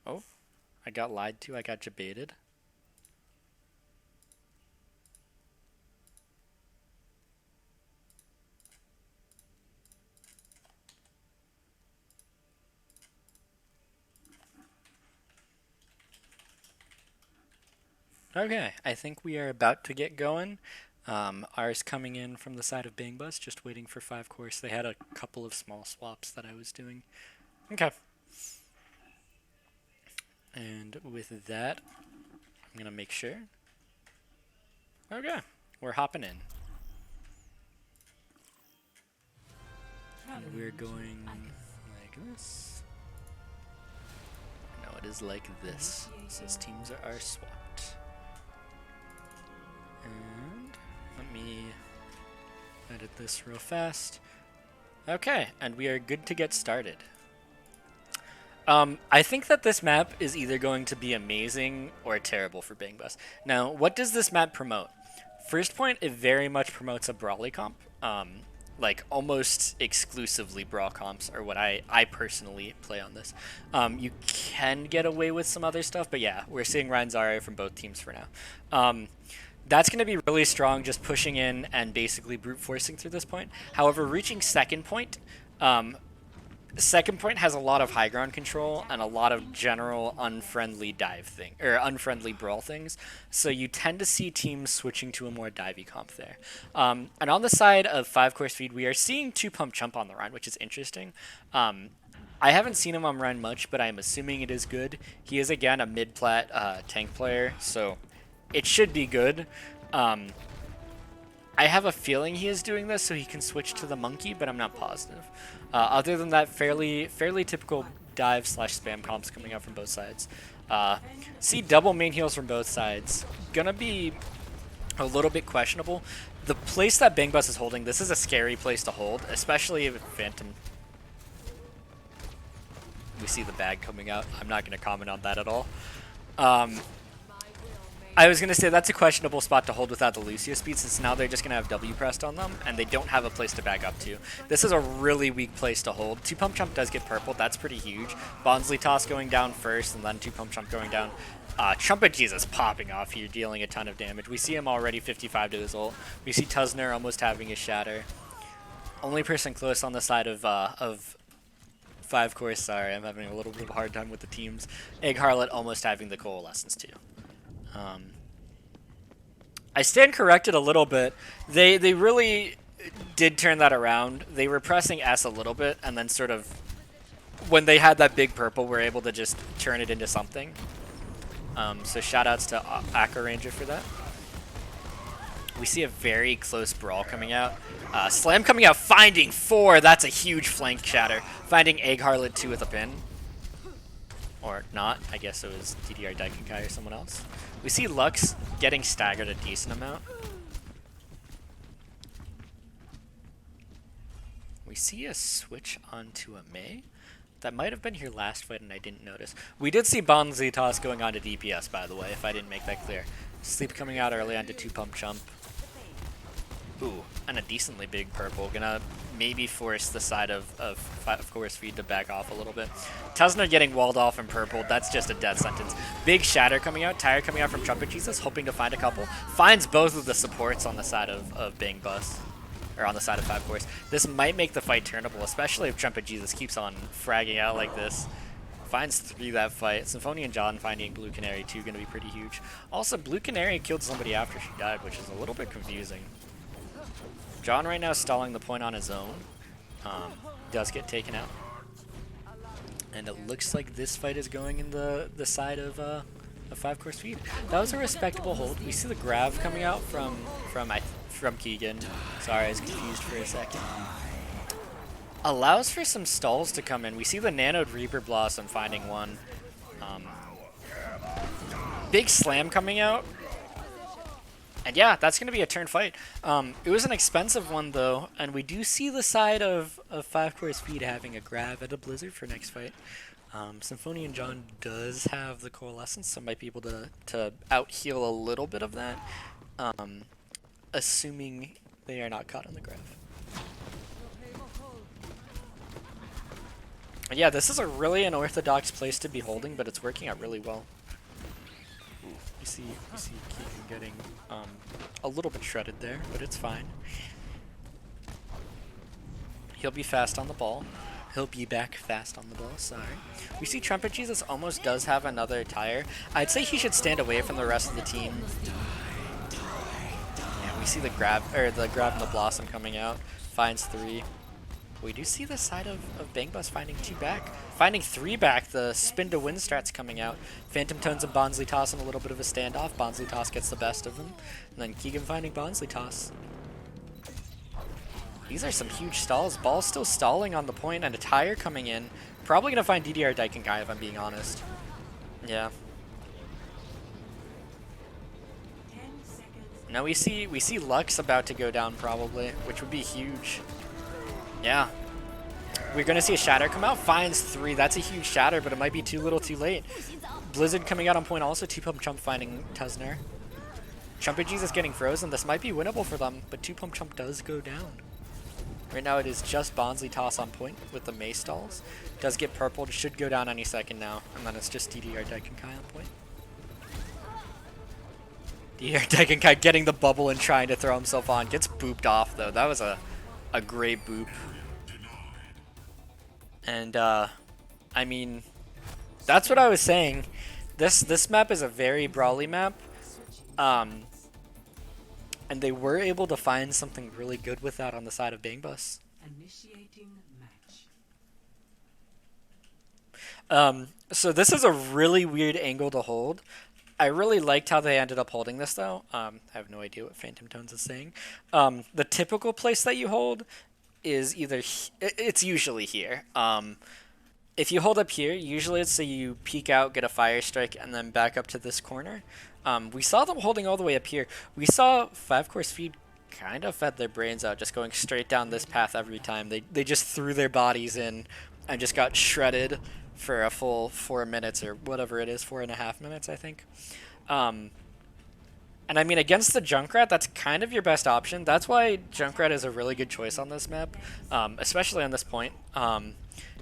Oh, I got lied to. I got debated. Okay, I think we are about to get going. Ours coming in from the side of Bangbus, just waiting for 5 course. They had a couple of small swaps that I was doing. Okay. And with that, I'm going to make sure. Okay, we're hopping in. And we're going like this. No, it is like this. It says teams are swapped. And let me edit this real fast. Okay, and we are good to get started. I think that this map is either going to be amazing or terrible for Bangbus. Now, what does this map promote? First point, it very much promotes a brawly comp. Like almost exclusively brawl comps are what I personally play on this. You can get away with some other stuff, but yeah, we're seeing Ryan Zarya from both teams for now. That's going to be really strong, just pushing in and basically brute forcing through this point. However, reaching second point has a lot of high ground control and a lot of general unfriendly dive thing or unfriendly brawl things. So you tend to see teams switching to a more divey comp there. And on the side of 5-course feed, we are seeing 2-pump chump on the run, which is interesting. I haven't seen him on run much, but I'm assuming it is good. He is again a mid-plat tank player, so it should be good. I have a feeling he is doing this so he can switch to the monkey, but I'm not positive. Other than that, fairly typical dive / spam comps coming out from both sides. See double main heals from both sides. Gonna be a little bit questionable. The place that Bangbus is holding, this is a scary place to hold, especially if Phantom. We see the bag coming out. I'm not gonna comment on that at all. I was going to say that's a questionable spot to hold without the Lucio speed, since now they're just going to have W pressed on them, and they don't have a place to back up to. This is a really weak place to hold. 2 Pump Chump does get purple. That's pretty huge. Bonsley Toss going down first, and then 2 Pump Chump going down. Trumpet Jesus popping off here, dealing a ton of damage. We see him already 55 to his ult. We see Tuzner almost having his shatter. Only person close on the side of 5 course. Sorry, I'm having a little bit of a hard time with the teams. Egg Harlot almost having the Coalescence too. I stand corrected a little bit. They really did turn that around. They were pressing S a little bit, and then sort of when they had that big purple, were able to just turn it into something. So shout outs to Aqua Ranger for that. We see a very close brawl coming out. Slam coming out, finding 4. That's a huge flank shatter. Finding Egg Harlot 2 with a pin. Or not. I guess it was DDR Daikenkai or someone else. We see Lux getting staggered a decent amount. We see a switch onto a Mei. That might have been here last fight and I didn't notice. We did see Bonzi Toss going on to DPS, by the way, if I didn't make that clear. Sleep coming out early onto 2 Pump Chump. Ooh, and a decently big purple. Gonna maybe force the side of course feed to back off a little bit. Tuzner getting walled off in purple. That's just a death sentence. Big shatter coming out. Tire coming out from Trumpet Jesus, hoping to find a couple. Finds both of the supports on the side of Bang Bus. Or on the side of 5 course. This might make the fight turnable, especially if Trumpet Jesus keeps on fragging out like this. Finds 3 that fight. Symphony and John finding Blue Canary 2 going to be pretty huge. Also, Blue Canary killed somebody after she died, which is a little bit confusing. John right now stalling the point on his own. Does get taken out. And it looks like this fight is going in the side of 5 course feed. That was a respectable hold. We see the grab coming out from Keegan. Sorry, I was confused for a second. Allows for some stalls to come in. We see the Nanoed Reaper Blossom finding one. Big slam coming out. And yeah, that's going to be a turn fight. It was an expensive one, though, and we do see the side of 5 course feed having a grab at a Blizzard for next fight. Symphony and John does have the Coalescence, so might be able to out-heal a little bit of that, assuming they are not caught on the grab. Yeah, this is a really unorthodox place to be holding, but it's working out really well. You see Keegan getting a little bit shredded there, but it's fine. He'll be fast on the ball. He'll be back fast on the ball, sorry. We see Trumpet Jesus almost does have another tire. I'd say he should stand away from the rest of the team. Yeah, we see the grab and the Blossom coming out. Finds 3. We do see the side of Bang Bus finding 2 back. Finding 3 back, the spin to win strats coming out. Phantom Tones and Bonsley Toss in a little bit of a standoff. Bonsley Toss gets the best of them. And then Keegan finding Bonsley Toss. These are some huge stalls. Ball's still stalling on the point and a tire coming in. Probably going to find DDR Daikenkai if I'm being honest. Yeah. Now we see Lux about to go down probably, which would be huge. Yeah. We're going to see a shatter come out. Finds 3. That's a huge shatter, but it might be too little too late. Blizzard coming out on point also. 2 Pump Chump finding Tuzner. Trumpet Jesus getting frozen. This might be winnable for them, but 2 Pump Chump does go down. Right now it is just Bonsley Toss on point with the Mei stalls. Does get purple. Should go down any second now. And then it's just DDR Daikenkai on point. DDR Daikenkai getting the bubble and trying to throw himself on. Gets booped off though. That was a great boop. And I mean, that's what I was saying. This map is a very brawly map. And they were able to find something really good with that on the side of Bang Bus. Initiating match. So this is a really weird angle to hold. I really liked how they ended up holding this, though. I have no idea what Phantom Tones is saying. The typical place that you hold is either... it's usually here. If you hold up here, usually it's so you peek out, get a fire strike, and then back up to this corner. We saw them holding all the way up here. We saw 5 course feed kind of fed their brains out, just going straight down this path every time. They just threw their bodies in and just got shredded for a full 4 minutes or whatever it is, 4.5 minutes, I think. And I mean, against the Junkrat, that's kind of your best option. That's why Junkrat is a really good choice on this map, especially on this point.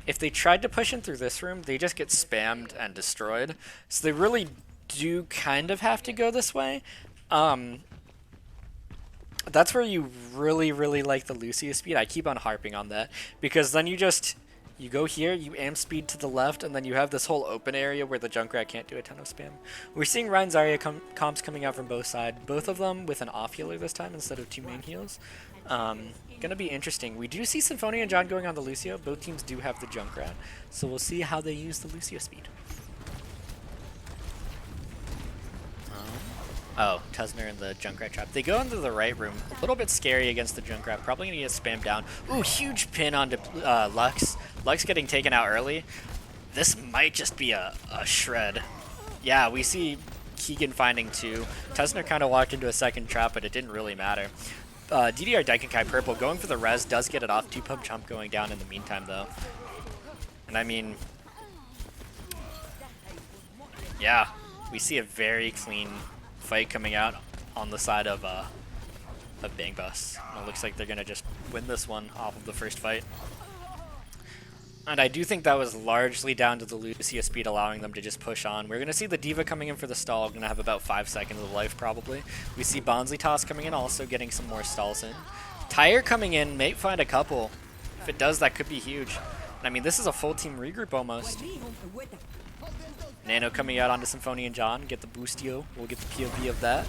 If they tried to push in through this room, they just get spammed and destroyed. So they really do kind of have to go this way. That's where you really, really like the Lucius speed. I keep on harping on that because then you go here, you amp speed to the left, and then you have this whole open area where the Junkrat can't do a ton of spam. We're seeing Ryan Zarya comps coming out from both sides, both of them with an off healer this time instead of two main heals. Gonna be interesting. We do see Symphonia and John going on the Lucio. Both teams do have the Junkrat, so we'll see how they use the Lucio speed. Oh, Tesner and the Junkrat trap. They go into the right room. A little bit scary against the Junkrat. Probably going to get spammed down. Ooh, huge pin onto Lux. Lux getting taken out early. This might just be a shred. Yeah, we see Keegan finding two. Tesner kind of walked into a second trap, but it didn't really matter. DDR Daikenkai Purple going for the res does get it off. 2-pump jump going down in the meantime, though. And I mean, yeah, we see a very clean fight coming out on the side of Bangbus. It looks like they're gonna just win this one off of the first fight. And I do think that was largely down to the Lucia speed allowing them to just push on. We're gonna see the Diva coming in for the stall, gonna have about 5 seconds of life probably. We see Bonsley Toss coming in, also getting some more stalls in. Tyre coming in, may find a couple. If it does, that could be huge. And I mean, this is a full team regroup almost. Nano coming out onto Symphonia and John. Get the boostio. We'll get the POV of that.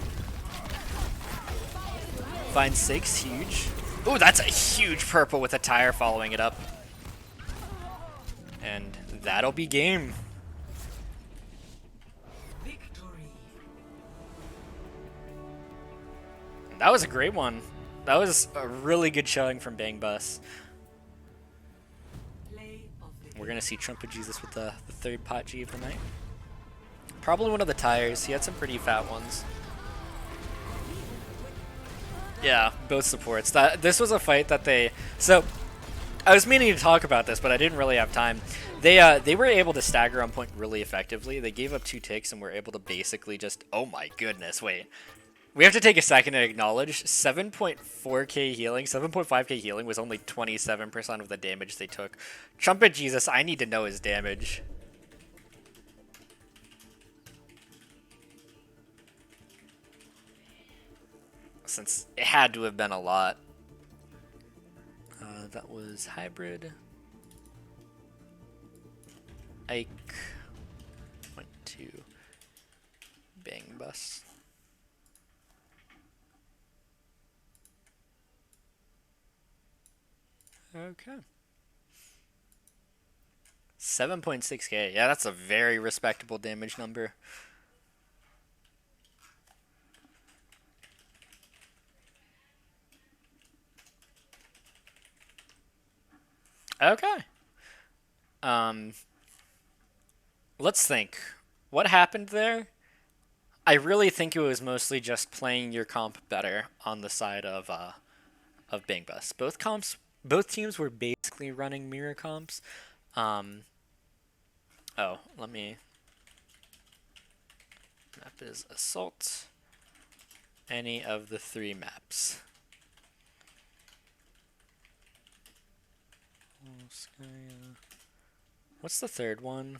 Find 6. Huge. Ooh, that's a huge purple with a tire following it up. And that'll be game. Victory. That was a great one. That was a really good showing from Bangbus. We're going to see Trumpet Jesus with the third pot G of the night. Probably one of the tires. He had some pretty fat ones. Yeah, both supports. This was a fight that they... So, I was meaning to talk about this, but I didn't really have time. They were able to stagger on point really effectively. They gave up 2 ticks and were able to basically just... Oh my goodness, wait. We have to take a second and acknowledge 7.4k healing, 7.5k healing was only 27% of the damage they took. Trumpet Jesus, I need to know his damage. Since it had to have been a lot. That was Hybrid. Ike went to Bangbus. Okay. 7.6k. Yeah, that's a very respectable damage number. Okay. Let's think. What happened there? I really think it was mostly just playing your comp better on the side of Bangbus. Both teams were basically running mirror comps. Oh, let me... Map is Assault. Any of the 3 maps. What's the third one?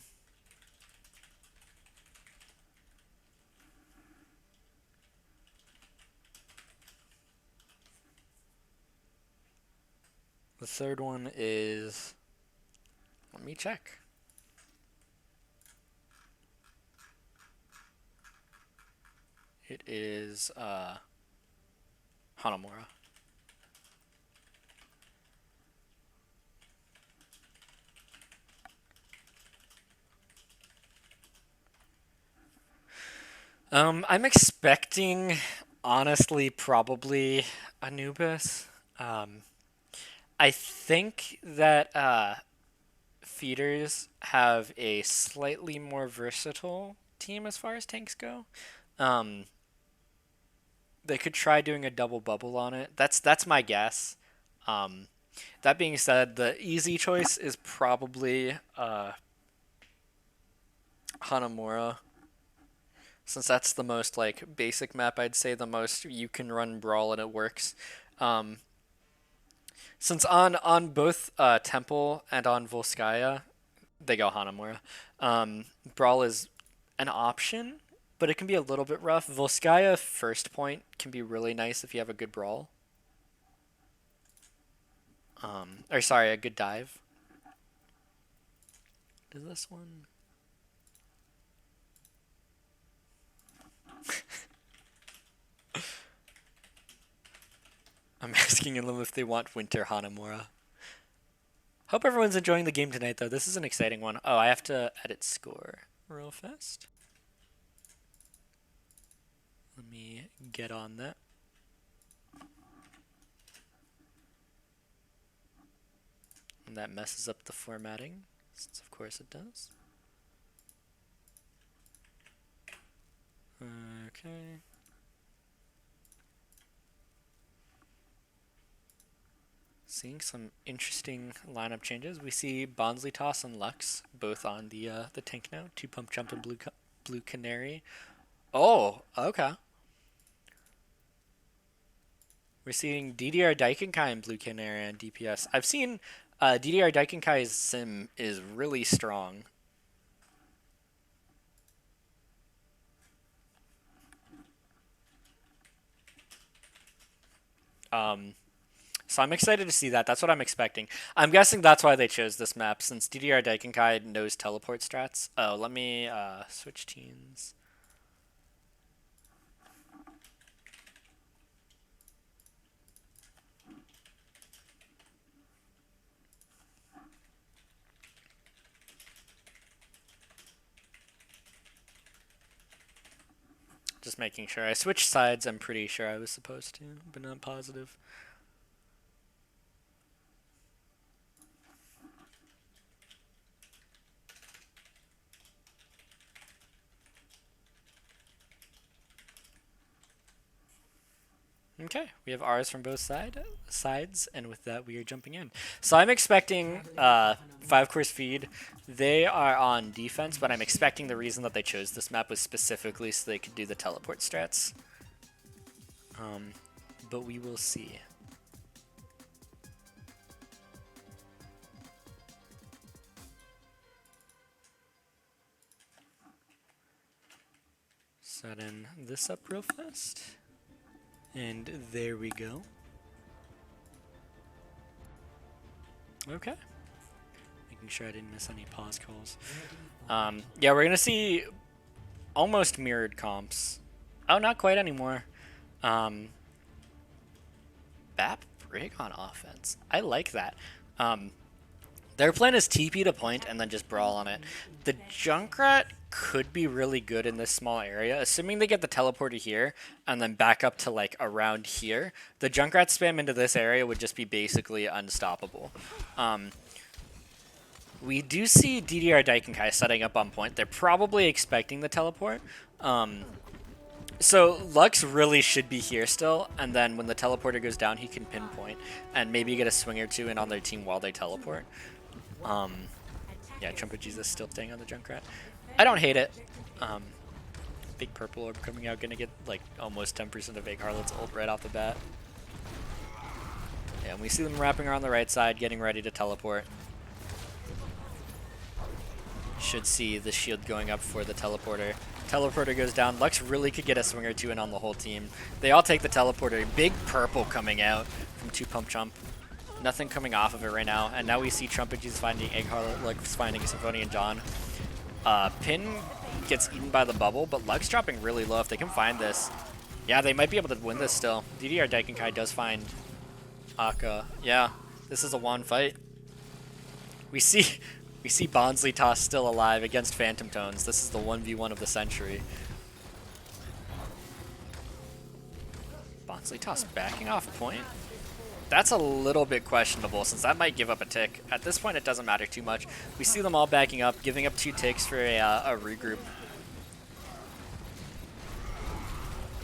The third one is... Let me check. It is Hanamura. I'm expecting, honestly, probably Anubis. I think that feeders have a slightly more versatile team as far as tanks go. They could try doing a double bubble on it. That's my guess. That being said, the easy choice is probably Hanamura. since that's the most like basic map, I'd say the most you can run Brawl and it works. Um, since on both Temple and on Volskaya, they go Hanamura. Brawl is an option, but it can be a little bit rough. Volskaya first point can be really nice if you have a good Brawl. Or sorry, a good dive. Does this one? I'm asking them if they want Winter Hanamura. Hope everyone's enjoying the game tonight, though. This is an exciting one. Oh, I have to edit score real fast. Let me get on that. And that messes up the formatting, since of course it does. Okay. Seeing some interesting lineup changes. We see Bonsley Toss and Lux both on the tank now. 2 Pump Jump and Blue Canary. Oh, okay. We're seeing DDR Daikenkai and Blue Canary and DPS. I've seen DDR Daikenkai's sim is really strong. So I'm excited to see that. That's what I'm expecting. I'm guessing that's why they chose this map, since DDR Daikenkai knows teleport strats. Oh, let me switch teams. Just making sure. I switched sides, I'm pretty sure I was supposed to, but not positive. Okay, we have R's from both sides, and with that, we are jumping in. So I'm expecting 5-course feed. They are on defense, but I'm expecting the reason that they chose this map was specifically so they could do the teleport strats. But we will see. Setting this up real fast. And there we go. Okay. Making sure I didn't miss any pause calls. Yeah, we're going to see almost mirrored comps. Oh, not quite anymore. Bap Brig on offense. I like that. Their plan is TP to point and then just brawl on it. The Junkrat could be really good in this small area, assuming they get the teleporter here and then back up to like around here. The Junkrat spam into this area would just be basically unstoppable. We do see DDR Daikenkai setting up on point. They're probably expecting the teleport. So Lux really should be here still, and then when the teleporter goes down, he can pinpoint and maybe get a swing or two in on their team while they teleport. Yeah, Trumpet Jesus still staying on the Junkrat. I don't hate it. Big purple orb coming out, gonna get like almost 10% of Egg Harlot's ult right off the bat. Yeah, and we see them wrapping around the right side, getting ready to teleport. Should see the shield going up for the teleporter. Teleporter goes down. Lux really could get a swing or two in on the whole team. They all take the teleporter. Big purple coming out from 2 Pump Jump. Nothing coming off of it right now. And now we see Trumpet Jesus finding Egg Harlot, Lux finding Symphonian John. Pin gets eaten by the bubble, but Lux dropping really low. If they can find this, yeah, they might be able to win this still. DDR Daikenkai does find Akka. Yeah, this is a one fight. We see Bonsley Toss still alive against Phantom Tones. This is the 1v1 of the century. Bonsley Toss backing off point. That's a little bit questionable, since that might give up a tick. At this point, it doesn't matter too much. We see them all backing up, giving up 2 ticks for a regroup.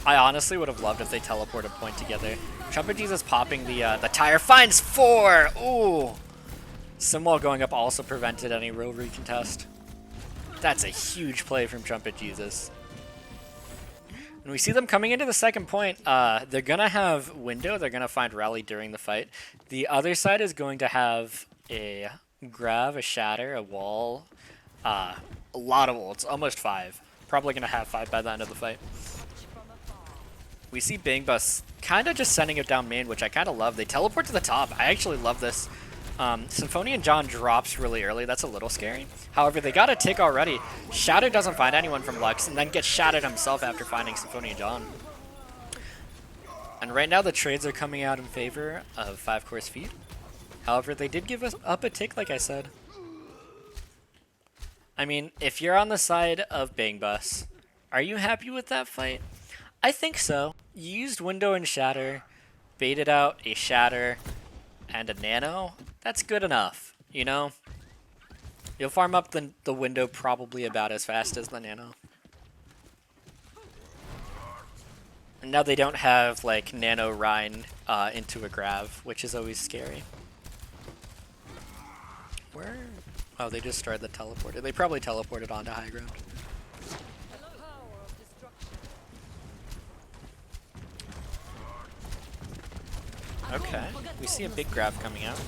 I honestly would have loved if they teleported point together. Trumpet Jesus popping the tire, finds 4! Ooh! Simwall going up also prevented any row recontest. That's a huge play from Trumpet Jesus. And we see them coming into the second point. They're going to have window. They're going to find rally during the fight. The other side is going to have a grav, a shatter, a wall, a lot of ults, almost 5. Probably going to have 5 by the end of the fight. We see Bangbus kind of just sending it down main, which I kind of love. They teleport to the top. I actually love this. Symphony and John drops really early. That's a little scary. However, they got a tick already. Shadow doesn't find anyone from Lux and then gets shadowed himself after finding Symphony and John. And right now the trades are coming out in favor of 5-course feed. However, they did give us up a tick, like I said. I mean, if you're on the side of Bangbus, are you happy with that fight? I think so. You used Window and Shatter, baited out a Shatter and a Nano. That's good enough, you know? You'll farm up the Window probably about as fast as the Nano. And now they don't have, like, Nano Rhine into a Grav, which is always scary. Where? Oh, they just started the teleporter. They probably teleported onto high ground. Okay, we see a big Grav coming out.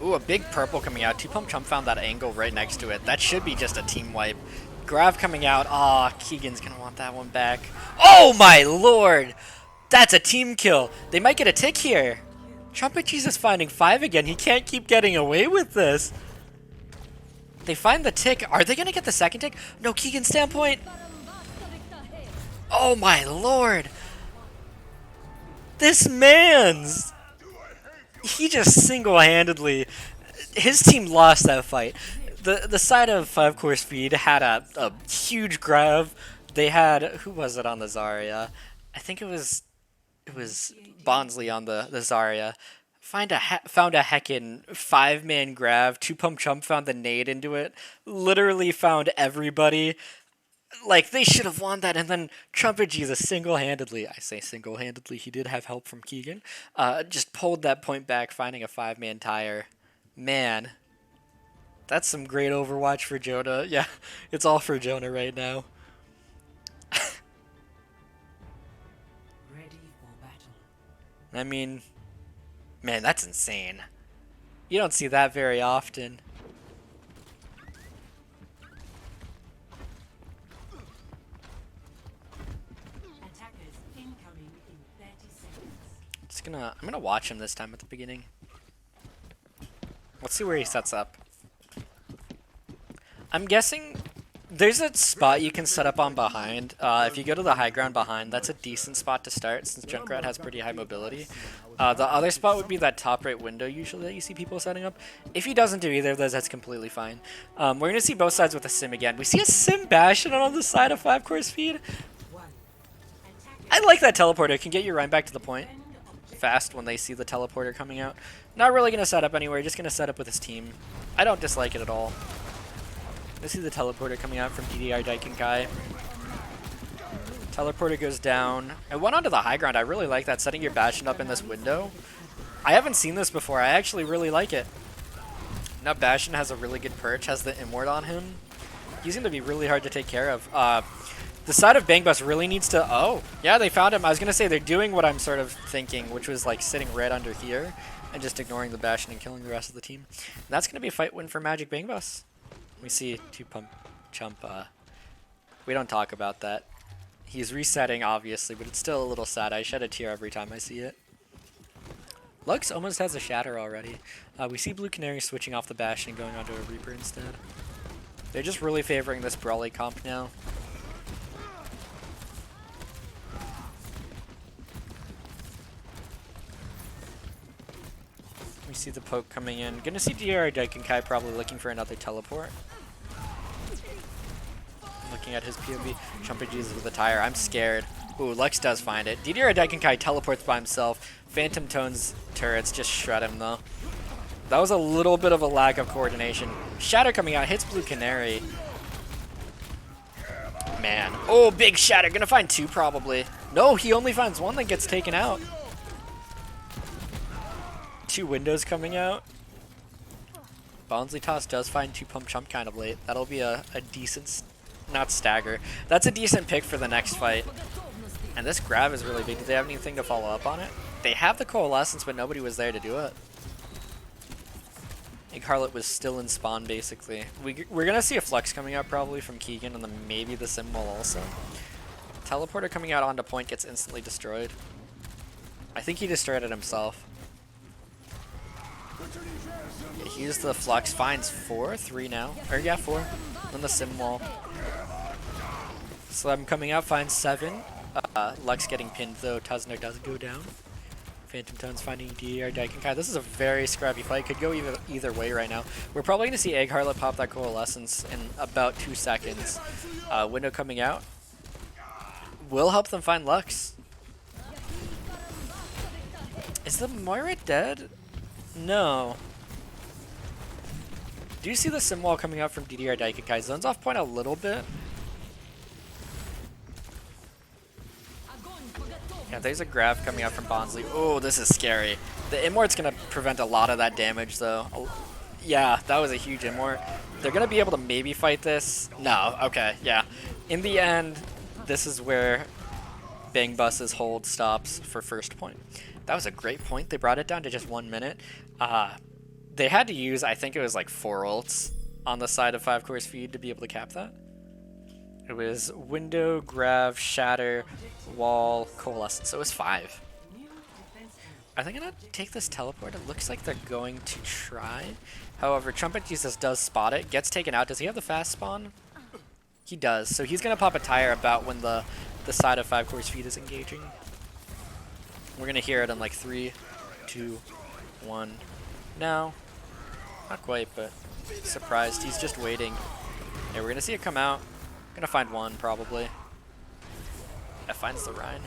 Ooh, a big purple coming out. T-Pump Chump found that angle right next to it. That should be just a team wipe. Grav coming out. Aw, Keegan's gonna want that one back. Oh my lord! That's a team kill. They might get a tick here. Trumpet Jesus finding 5 again. He can't keep getting away with this. They find the tick. Are they gonna get the second tick? No, Keegan standpoint. Oh my lord! This man's... He just single-handedly... His team lost that fight. The side of 5-course feed had a huge Grav. They had... Who was it on the Zarya? I think it was Bonsley on the Zarya. Found a heckin' 5-man Grav. Two-Pump Chump found the nade into it. Literally found everybody. Like, they should have won that, and then Trumpet Jesus single-handedly, I say single-handedly, he did have help from Keegan, just pulled that point back, finding a 5-man tire. Man, that's some great Overwatch for Jonah. Yeah, it's all for Jonah right now. Ready for battle. I mean, man, that's insane. You don't see that very often. I'm gonna watch him this time at the beginning. Let's see where he sets up. I'm guessing there's a spot you can set up on behind. If you go to the high ground behind, that's a decent spot to start since Junkrat has pretty high mobility. The other spot would be that top right window usually that you see people setting up. If he doesn't do either of those, that's completely fine. We're gonna see both sides with a sim again. We see a sim Bastion on the side of 5-course feed. I like that teleporter. It can get your Rhine back to the point fast when they see the teleporter coming out. Not really going to set up anywhere, just going to set up with his team. I don't dislike it at all. I see the teleporter coming out from DDR Daikenkai. Teleporter goes down. I went onto the high ground. I really like that, setting your Bastion up in this window. I haven't seen this before. I actually really like it. Now Bastion has a really good perch, has the Immort on him. He's going to be really hard to take care of. The side of Bangbus really needs to... Oh, yeah, they found him. I was going to say they're doing what I'm sort of thinking, which was like sitting right under here and just ignoring the Bastion and killing the rest of the team. And that's going to be a fight win for Magic Bangbus. We see Two-Pump Chump. We don't talk about that. He's resetting, obviously, but it's still a little sad. I shed a tear every time I see it. Lux almost has a Shatter already. We see Blue Canary switching off the Bastion and going onto a Reaper instead. They're just really favoring this Brawly comp now. We see the poke coming in. Gonna see DR Daikenkai probably looking for another teleport. Looking at his POV. Trumpet Jesus with a tire. I'm scared. Ooh, Lux does find it. DDR Daikenkai teleports by himself. Phantom Tone's turrets just shred him though. That was a little bit of a lack of coordination. Shatter coming out, hits Blue Canary. Man. Oh, big Shatter. Gonna find 2 probably. No, he only finds 1 that gets taken out. 2 windows coming out. Bonsley Toss does find Two-Pump Chump kind of late. That'll be a decent, not stagger. That's a decent pick for the next fight. And this grab is really big. Do they have anything to follow up on it? They have the Coalescence, but nobody was there to do it. I think Harlot was still in spawn, basically. We're going to see a Flux coming out probably from Keegan, and then maybe the Symbol also. Teleporter coming out onto point gets instantly destroyed. I think he destroyed it himself. Yeah, he used the Flux, finds 3 now. Or yeah, 4. On the Sim wall. Slem coming out, finds 7. Lux getting pinned though. Tuzner does go down. Phantom Tones finding DDR Daikenkai. This is a very scrappy fight. Could go either way right now. We're probably going to see Egg Harlot pop that Coalescence in about 2 seconds. Window coming out. Will help them find Lux. Is the Moira dead? No. Do you see the Sim wall coming out from DDR Daikenkai? Zones off point a little bit. Yeah, there's a grab coming out from Bonsly. Oh, this is scary. The Immort's going to prevent a lot of that damage, though. Yeah, that was a huge Immort. They're going to be able to maybe fight this. No, okay, yeah. In the end, this is where Bangbus's hold stops for first point. That was a great point. They brought it down to just 1 minute. They had to use, I think it was like 4 ults on the side of 5-course feed to be able to cap that. It was Window, Grav, Shatter, Wall, Coalescence. So it was 5. Are they going to take this teleport? It looks like they're going to try. However, Trumpet Jesus does spot it. Gets taken out. Does he have the fast spawn? He does. So he's going to pop a tire about when the side of 5-course feed is engaging. We're going to hear it in like 3, 2, 1. No. Not quite, but surprised. He's just waiting. Yeah, we're going to see it come out. Gonna find 1 probably. That finds the Rhine.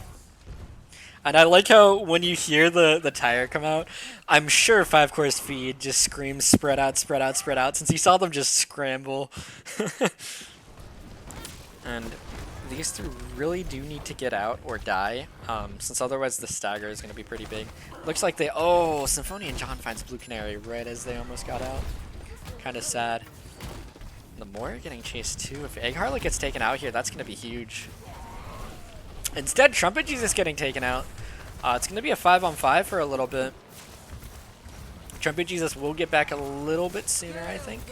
And I like how when you hear the tire come out, I'm sure 5-course feed just screams spread out, spread out, spread out, since you saw them just scramble. And these 2 really do need to get out or die, since otherwise the stagger is going to be pretty big. Looks like they... Oh, Symphony and John finds Blue Canary right as they almost got out. Kind of sad. The Moira getting chased too. If Egg Harlot gets taken out here, that's going to be huge. Instead, Trumpet Jesus getting taken out. It's going to be a 5-on-5 for a little bit. Trumpet Jesus will get back a little bit sooner, I think.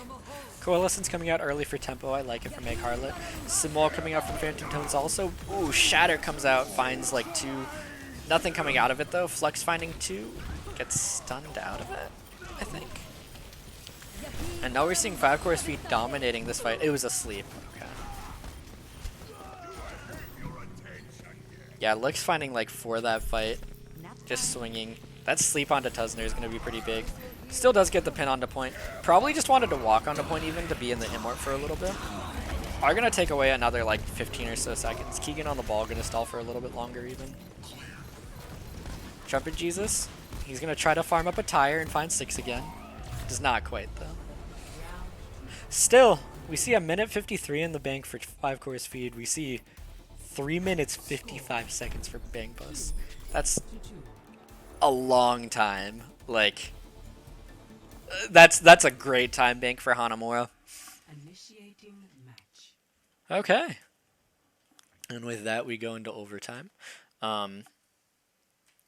Coalescence coming out early for tempo. I like it from Egg Harlot. Simul coming out from Phantom Tones also. Ooh, Shatter comes out, finds like 2. Nothing coming out of it though. Flux finding 2. Gets stunned out of it, I think. And now we're seeing 5-course feed dominating this fight. It was asleep. Okay. Yeah, Lux finding like 4 that fight. Just swinging. That sleep onto Tuzner is going to be pretty big. Still does get the pin onto point. Probably just wanted to walk onto point even to be in the Immort for a little bit. Are going to take away another like 15 or so seconds. Keegan on the ball going to stall for a little bit longer even. Trumpet Jesus. He's going to try to farm up a tire and find 6 again. Does not quite though. Still, we see a minute 53 in the bank for 5-course feed. We see 3 minutes 55 seconds for Bangbus. That's a long time. Like, that's a great time bank for Hanamura. Initiating match. Okay. And with that, we go into overtime. I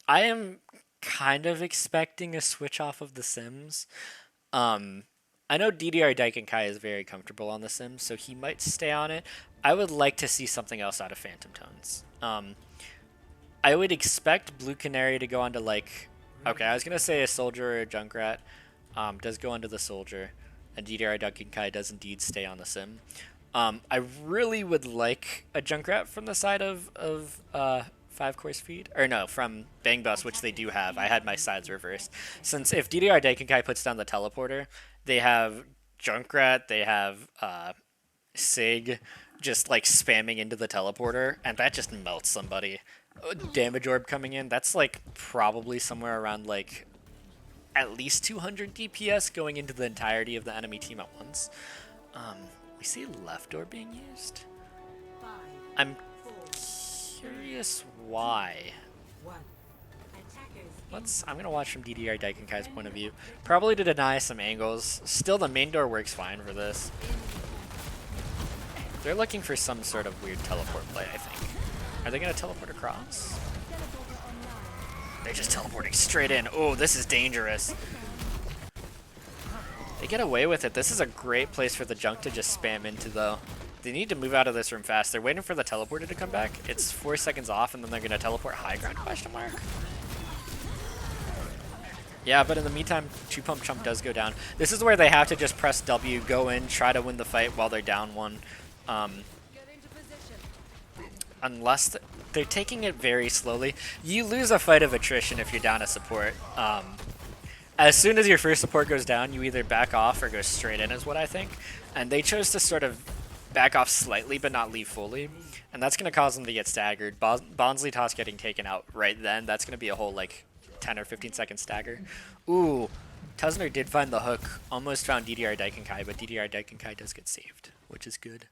am kind of expecting a switch off of the Sims. I know DDR Daikenkai is very comfortable on the Sims, so he might stay on it. I would like to see something else out of Phantom Tones. I would expect Blue Canary to go onto like... Okay, I was going to say a Soldier or a Junkrat. Does go onto the Soldier. And DDR Daikenkai does indeed stay on the Sim. I really would like a Junkrat from the side of 5-course feed. Or no, from Bangbus, which they do have. I had my sides reversed. Since if DDR Daikenkai puts down the teleporter, they have Junkrat, they have Sig just like spamming into the teleporter, and that just melts somebody. Damage orb coming in, that's like probably somewhere around like at least 200 DPS going into the entirety of the enemy team at once. We see left door being used. I'm curious why. I'm gonna watch from DDR Daikenkai's point of view. Probably to deny some angles. Still, the main door works fine for this. They're looking for some sort of weird teleport play, I think. Are they gonna teleport across? They're just teleporting straight in. Oh, this is dangerous. They get away with it. This is a great place for the junk to just spam into, though. They need to move out of this room fast. They're waiting for the teleporter to come back. It's 4 seconds off, and then they're gonna teleport high ground, question mark? Yeah, but in the meantime, 2-pump chump does go down. This is where they have to just press W, go in, try to win the fight while they're down one. Unless they're taking it very slowly. You lose a fight of attrition if you're down a support. As soon as your first support goes down, you either back off or go straight in is what I think. And they chose to sort of back off slightly but not leave fully. And that's going to cause them to get staggered. Bonsley Toss getting taken out right then. That's going to be a whole like 10 or 15 second stagger. Ooh, Tuzner did find the hook. Almost found DDR Daikenkai, but DDR Daikenkai does get saved, which is good.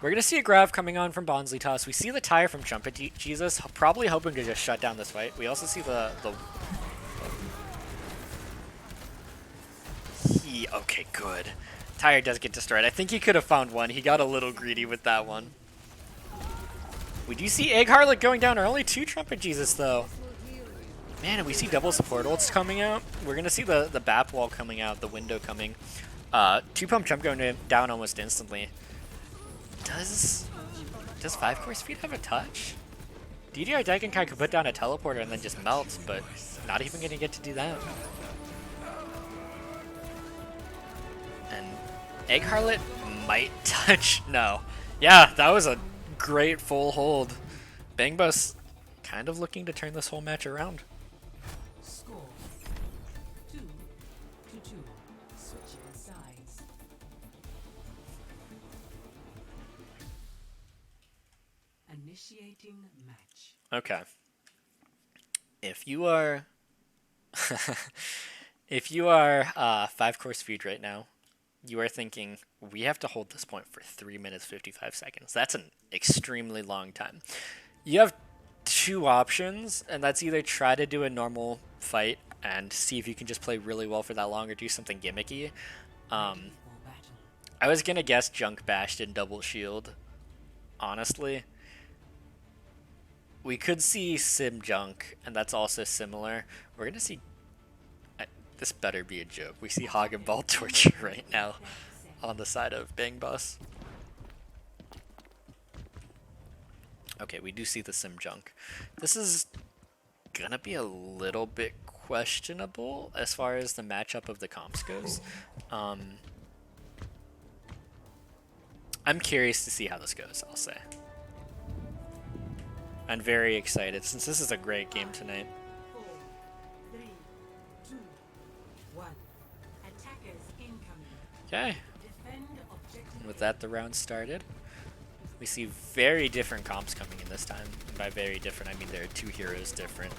We're going to see a grab coming on from Bonsley Toss. We see the tire from Trumpet Jesus, probably hoping to just shut down this fight. We also see the okay, good. Tire does get destroyed. I think he could have found one. He got a little greedy with that one. We do see Egg Harlot going down early. 2 Trumpet Jesus, though. Man, and we see double support ults coming out. We're going to see the BAP wall coming out, the window coming. 2-pump jump going down almost instantly. Does 5-core speed have a touch? DDR Daikenkai could put down a teleporter and then just melt, but not even going to get to do that. And Egg Harlot might touch. No. Yeah, that was a great full hold. Bangbus kind of looking to turn this whole match around. Score 2-2. Switching sides. Initiating match. Okay. If you are 5-core speed right now, you are thinking, we have to hold this point for 3 minutes 55 seconds. That's an extremely long time. You have 2 options, and that's either try to do a normal fight and see if you can just play really well for that long, or do something gimmicky. I was gonna guess Junk Bashed in double shield, honestly. We could see Sim Junk, and that's also similar. We're gonna see... this better be a joke. We see Hog and Ball Torture right now on the side of Bangbus. Okay, we do see the Sim Junk. This is gonna be a little bit questionable as far as the matchup of the comps goes. I'm curious to see how this goes, I'll say. I'm very excited since this is a great game tonight. 4, 3, 2, 1. Attackers incoming. Okay, Defend objective. and with that the round started. We see very different comps coming in this time. And by very different, I mean there are 2 heroes different.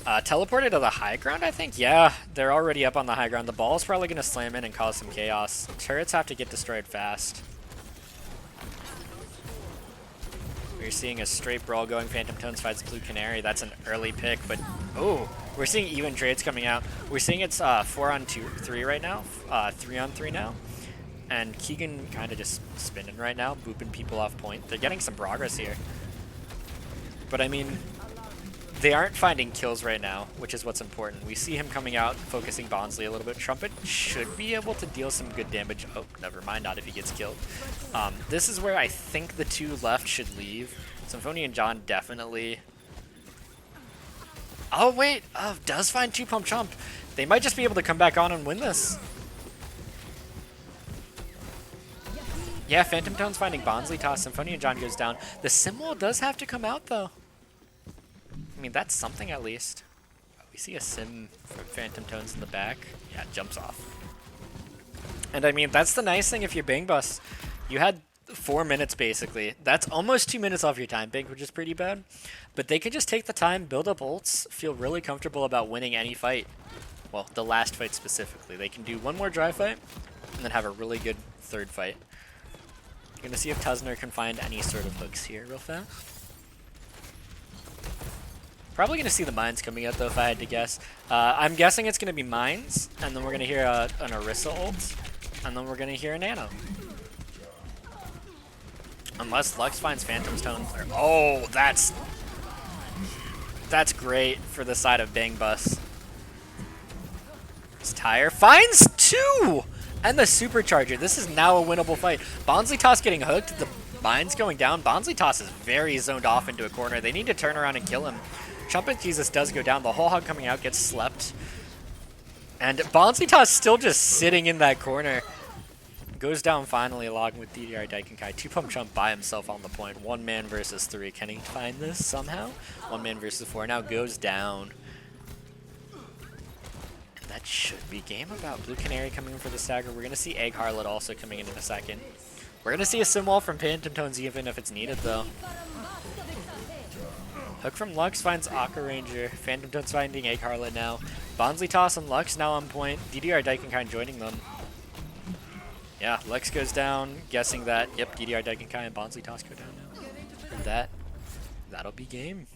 Teleported to the high ground, I think? Yeah, they're already up on the high ground. The ball is probably going to slam in and cause some chaos. Turrets have to get destroyed fast. We're seeing a straight brawl going. Phantom Tones fights Blue Canary. That's an early pick, but... oh, we're seeing even trades coming out. We're seeing it's 4-on-3 right now. 3-on-3 now. And Keegan kind of just spinning right now, booping people off point. They're getting some progress here. But I mean, they aren't finding kills right now, which is what's important. We see him coming out, focusing Bonsley a little bit. Trumpet should be able to deal some good damage. Oh, never mind, not if he gets killed. This is where I think the 2 left should leave. Symphony and John definitely... oh, wait! Does find 2-pump chump. They might just be able to come back on and win this. Yeah, Phantom Tone's finding Bonsley Toss. Symphony and John goes down. The symbol does have to come out, though. I mean, that's something at least. We see a sim from Phantom Tones in the back. Yeah, it jumps off. And I mean, that's the nice thing if you're Bangbus. You had 4 minutes, basically. That's almost 2 minutes off your time bank, which is pretty bad. But they can just take the time, build up ults, feel really comfortable about winning any fight. Well, the last fight specifically. They can do 1 more dry fight, and then have a really good 3rd fight. Gonna see if Tuzner can find any sort of hooks here real fast. Probably gonna see the mines coming out though if I had to guess. I'm guessing it's gonna be mines, and then we're gonna hear an Orisa ult, and then we're gonna hear a nano. Unless Lux finds Phantom Stone. Oh, that's great for the side of Bang Bus. This Tire finds 2! And the Supercharger. This is now a winnable fight. Bonsley Toss getting hooked. The mine's going down. Bonsley Toss is very zoned off into a corner. They need to turn around and kill him. Trumpet Jesus does go down. The whole hog coming out gets slept. And Bonsley Toss still just sitting in that corner. Goes down finally along with DDR Daikenkai. 2-pump Chump by himself on the point. 1 man versus 3. Can he find this somehow? 1 man versus 4 now goes down. And that should be game about. Blue Canary coming in for the stagger. We're going to see Egg Harlot also coming in a second. We're going to see a sim wall from Phantom Tones even if it's needed though. Hook from Lux finds Aqua Ranger. Phantom Tones finding Egg Harlot now. Bonsley Toss and Lux now on point. DDR Daikenkai joining them. Yeah, Lux goes down, guessing that, yep, DDR Daikenkai and Bonsley Toss go down now. And that'll be game.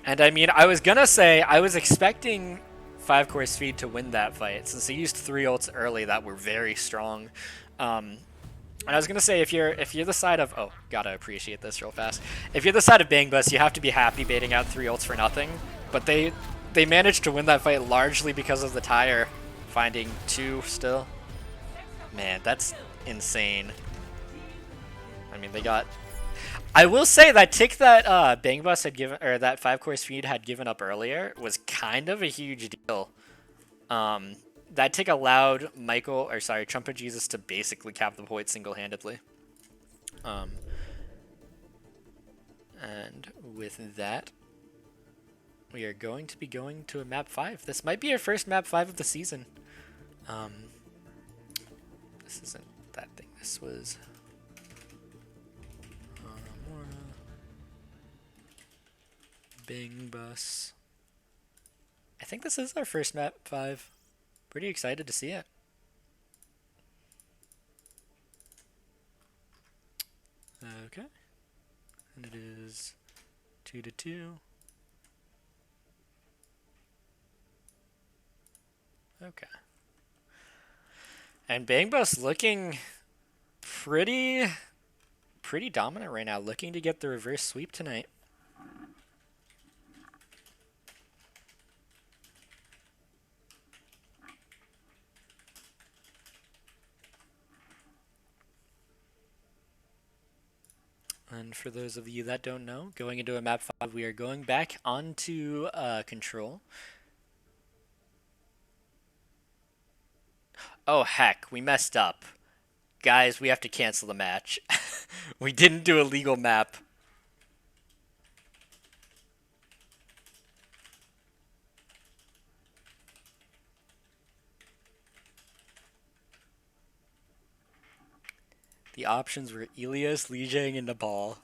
And I mean, I was gonna say, I was expecting 5-course feed to win that fight, since they used 3 ults early that were very strong. And I was gonna say, if you're the side of, oh, gotta appreciate this real fast. If you're the side of Bang Bus, you have to be happy baiting out 3 ults for nothing. But they managed to win that fight largely because of the Tire finding 2 still. Man, that's insane. I mean, they got... I will say that tick that Bang Bus had given, or that 5-course feed had given up earlier was kind of a huge deal. That tick allowed Trumpet Jesus to basically cap the point single-handedly. And with that, we are going to be going to a map 5. This might be our first map 5 of the season. This isn't that thing. This was Bang Bus. I think this is our first map 5. Pretty excited to see it. Okay. And it is 2-2. Okay. And Bang Bus looking pretty dominant right now, looking to get the reverse sweep tonight. And for those of you that don't know, going into a map 5, we are going back onto control. Oh heck, we messed up. Guys, we have to cancel the match. We didn't do a legal map. The options were Elias, Lijiang, and Nepal.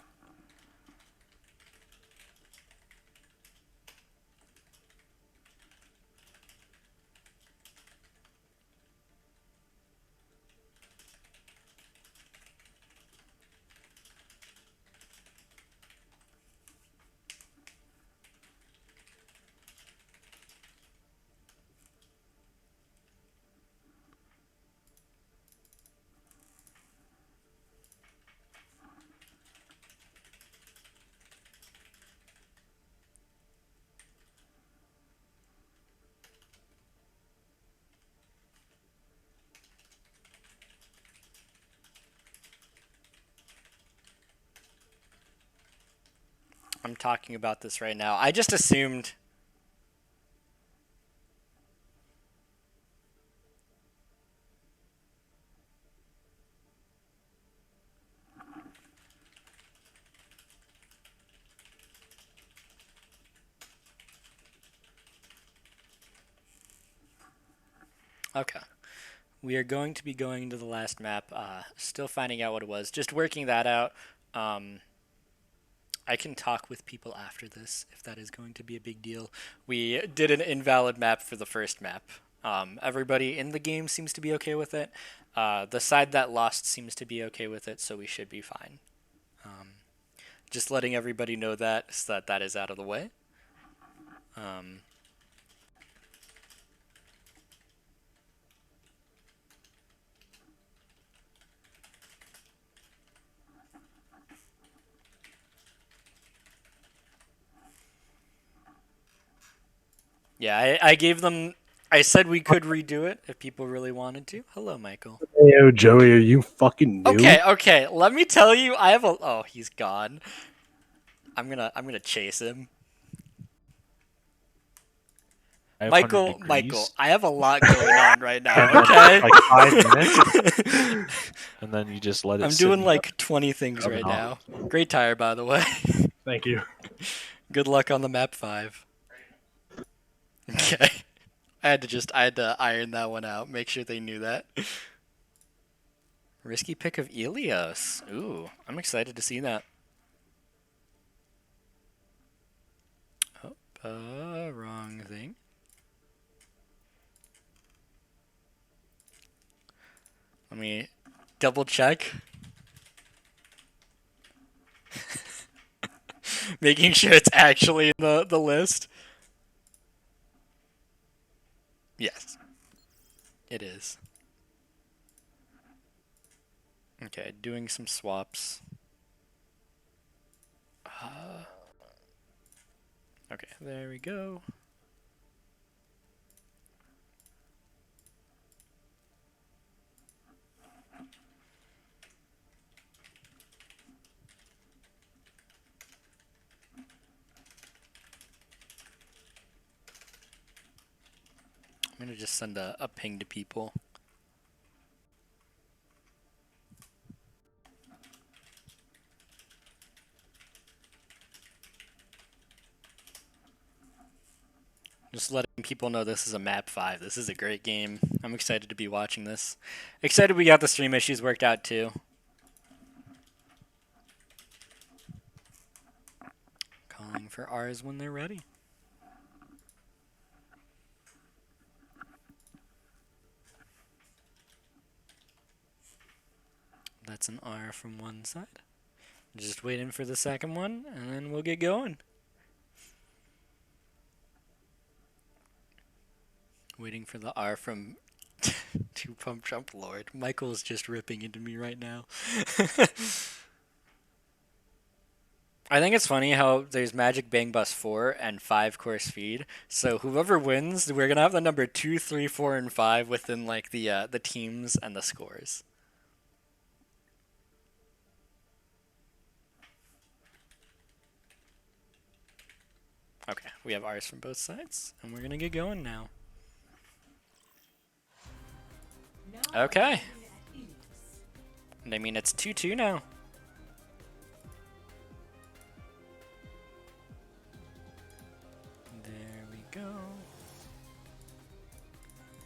I'm talking about this right now. I just assumed... Okay. We are going to be going to the last map. Still finding out what it was. Just working that out. I can talk with people after this if that is going to be a big deal. We did an invalid map for the first map. Everybody in the game seems to be okay with it. The side that lost seems to be okay with it, so we should be fine. Just letting everybody know that, so that is out of the way. Yeah, I gave them. I said we could redo it if people really wanted to. Hello, Michael. Hey, yo, Joey, are you fucking new? Okay. Let me tell you, I have a. Oh, he's gone. I'm gonna chase him. I have 100 Michael, degrees. I have a lot going on right now. And then Okay. like 5 minutes, and then you just let it I'm sit doing in like 20 things oven right off. now. Great tire, by the way. Thank you. Good luck on the map 5. Okay. I had to iron that one out. Make sure they knew that. Risky pick of Elios. Ooh, I'm excited to see that. Oh, wrong thing. Let me double check. Making sure it's actually in the list. Yes, it is. Okay, doing some swaps. Okay, there we go. I'm gonna just send a ping to people. Just letting people know this is a map 5. This is a great game. I'm excited to be watching this. Excited we got the stream issues worked out too. Calling for ours when they're ready. That's an R from one side. Just waiting for the second one, and then we'll get going. Waiting for the R from Two Pump Jump Lord. Michael's just ripping into me right now. I think it's funny how there's Magic Bang Bus 4 and 5 course feed. So whoever wins, we're gonna have the number 2, 3, 4, and 5 within like the teams and the scores. Okay, we have R's from both sides, and we're gonna get going now. Okay. And I mean, it's 2-2 now. There we go.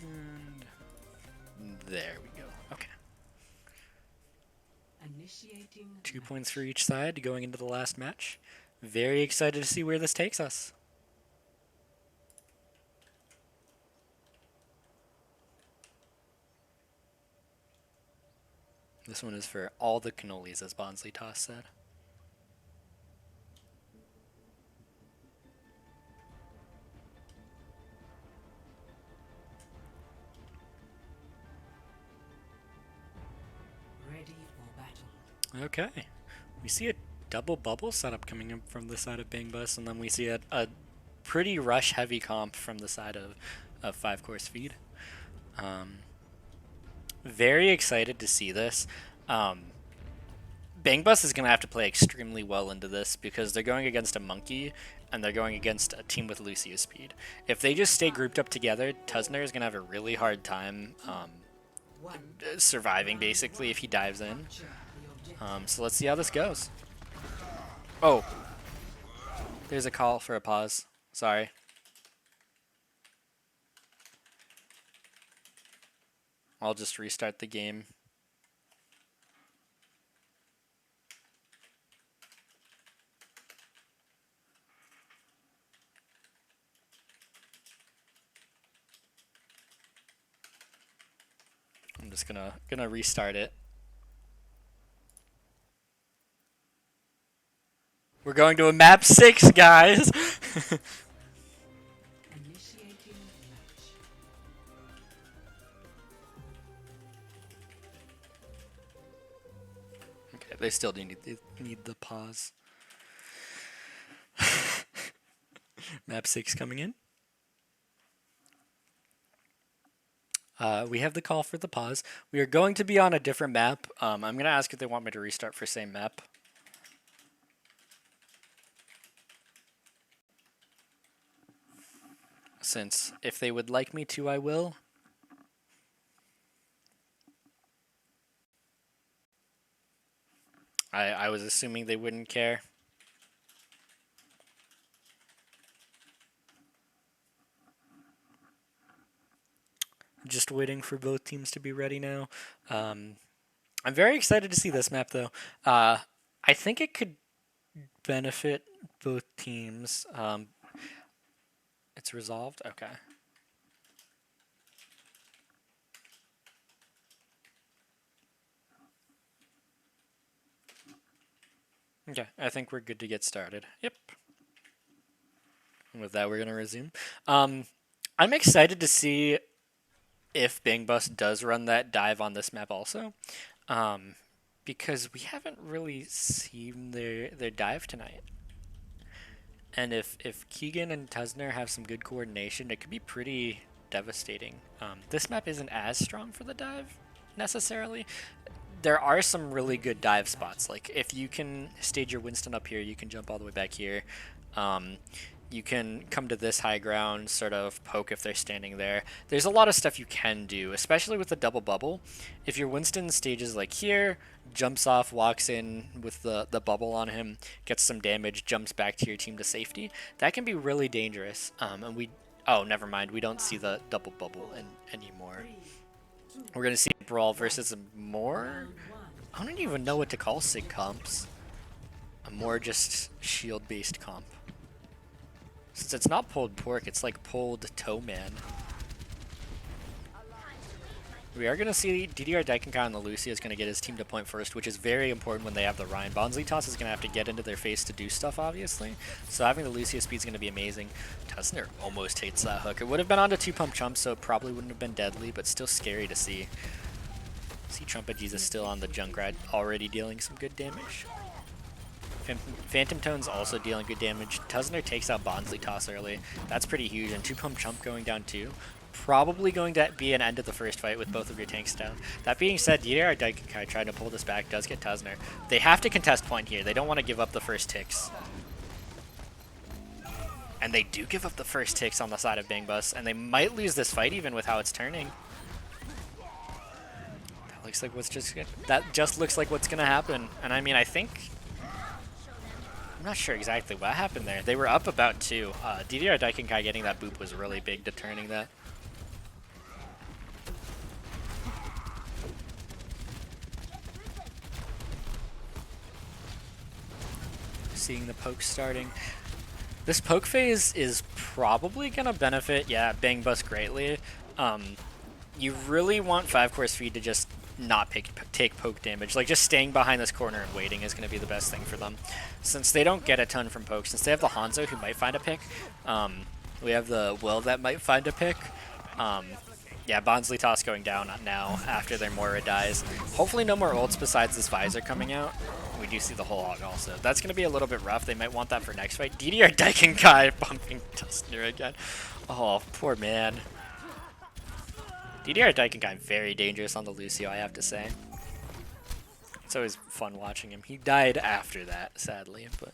And there we go. Okay. Initiating 2 points for each side going into the last match. Very excited to see where this takes us. This one is for all the cannolis, as Bonsley Toss said. ready for battle. Okay. We see a double bubble setup coming up from the side of Bang Bus, and then we see a pretty rush heavy comp from the side of 5 course feed. Very excited to see this. Bang Bus is going to have to play extremely well into this because they're going against a monkey and they're going against a team with Lucio speed. If they just stay grouped up together, Tuzner is going to have a really hard time surviving, basically, if he dives in. So let's see how this goes. Oh. There's a call for a pause. Sorry. I'll just restart the game. I'm just gonna restart it. We're going to a map 6, guys. Initiating match. Okay, they still do need the pause. Map 6 coming in. We have the call for the pause. We are going to be on a different map. I'm going to ask if they want me to restart for same map. Since if they would like me to, I will. I was assuming they wouldn't care. Just waiting for both teams to be ready now. I'm very excited to see this map, though. I think it could benefit both teams. It's resolved? Okay. Okay, I think we're good to get started. Yep. And with that, we're going to resume. I'm excited to see if Bangbus does run that dive on this map also, because we haven't really seen their dive tonight. And if Keegan and Tusner have some good coordination, it could be pretty devastating. This map isn't as strong for the dive, necessarily. There are some really good dive spots. Like, if you can stage your Winston up here, you can jump all the way back here. You can come to this high ground, sort of poke if they're standing there. There's a lot of stuff you can do, especially with the double bubble. If your Winston stages like here, jumps off, walks in with the bubble on him, gets some damage, jumps back to your team to safety, that can be really dangerous. Oh, never mind, we don't see the double bubble anymore. We're going to see a brawl versus a more... I don't even know what to call sig comps. A more just shield-based comp. Since it's not pulled pork, it's like pulled toe man. We are going to see DDR Daikenkai on the Lucia is going to get his team to point first, which is very important when they have the Ryan. Bonzlitos is going to have to get into their face to do stuff, obviously. So having the Lucia speed is going to be amazing. Tusner almost hates that hook. It would have been onto 2-pump chump, so it probably wouldn't have been deadly, but still scary to see. See Trumpet Jesus still on the Junkrat, already dealing some good damage. Phantom Tone's also dealing good damage. Tusner takes out Bonzlitos early. That's pretty huge, and 2-pump chump going down too. Probably going to be an end of the first fight with both of your tanks down. That being said, DDR Daikenkai trying to pull this back does get Tusner. They have to contest point here. They don't want to give up the first ticks. And they do give up the first ticks on the side of Bangbus, and they might lose this fight even with how it's turning. That just looks like what's gonna happen. And I mean, I think... I'm not sure exactly what happened there. They were up about 2. DDR Daikenkai getting that boop was really big to turning that. Seeing the poke starting. This poke phase is probably going to benefit, Bangbus greatly. You really want 5-course feed to just not take poke damage. Like, just staying behind this corner and waiting is going to be the best thing for them. Since they don't get a ton from poke, since they have the Hanzo who might find a pick, we have the Will that might find a pick. Yeah, Bonzlitos going down now after their Moira dies. Hopefully no more ults besides this Visor coming out. We do see the whole hog also. That's going to be a little bit rough. They might want that for next fight. DDR Daikenkai bumping Tusner again. Oh, poor man. DDR Daikenkai very dangerous on the Lucio, I have to say. It's always fun watching him. He died after that, sadly, but...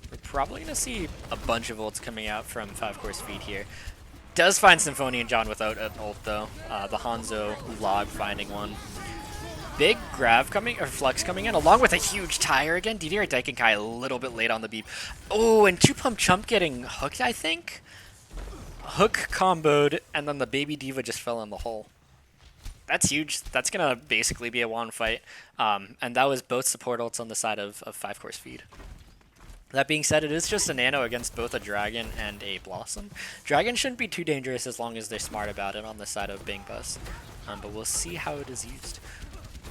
We're probably going to see a bunch of ults coming out from 5-course feed here. Does find Symphonian John without an ult, though. The Hanzo log finding one. Big Grav coming, or Flux coming in, along with a huge tire again. DDR Daikenkai a little bit late on the beep. Oh, and 2-pump chump getting hooked, I think? Hook comboed, and then the baby diva just fell in the hole. That's huge. That's going to basically be a one fight. And that was both support ults on the side of 5-course feed. That being said, it is just a nano against both a Dragon and a Blossom. Dragon shouldn't be too dangerous as long as they're smart about it on the side of Bangbus. But we'll see how it is used.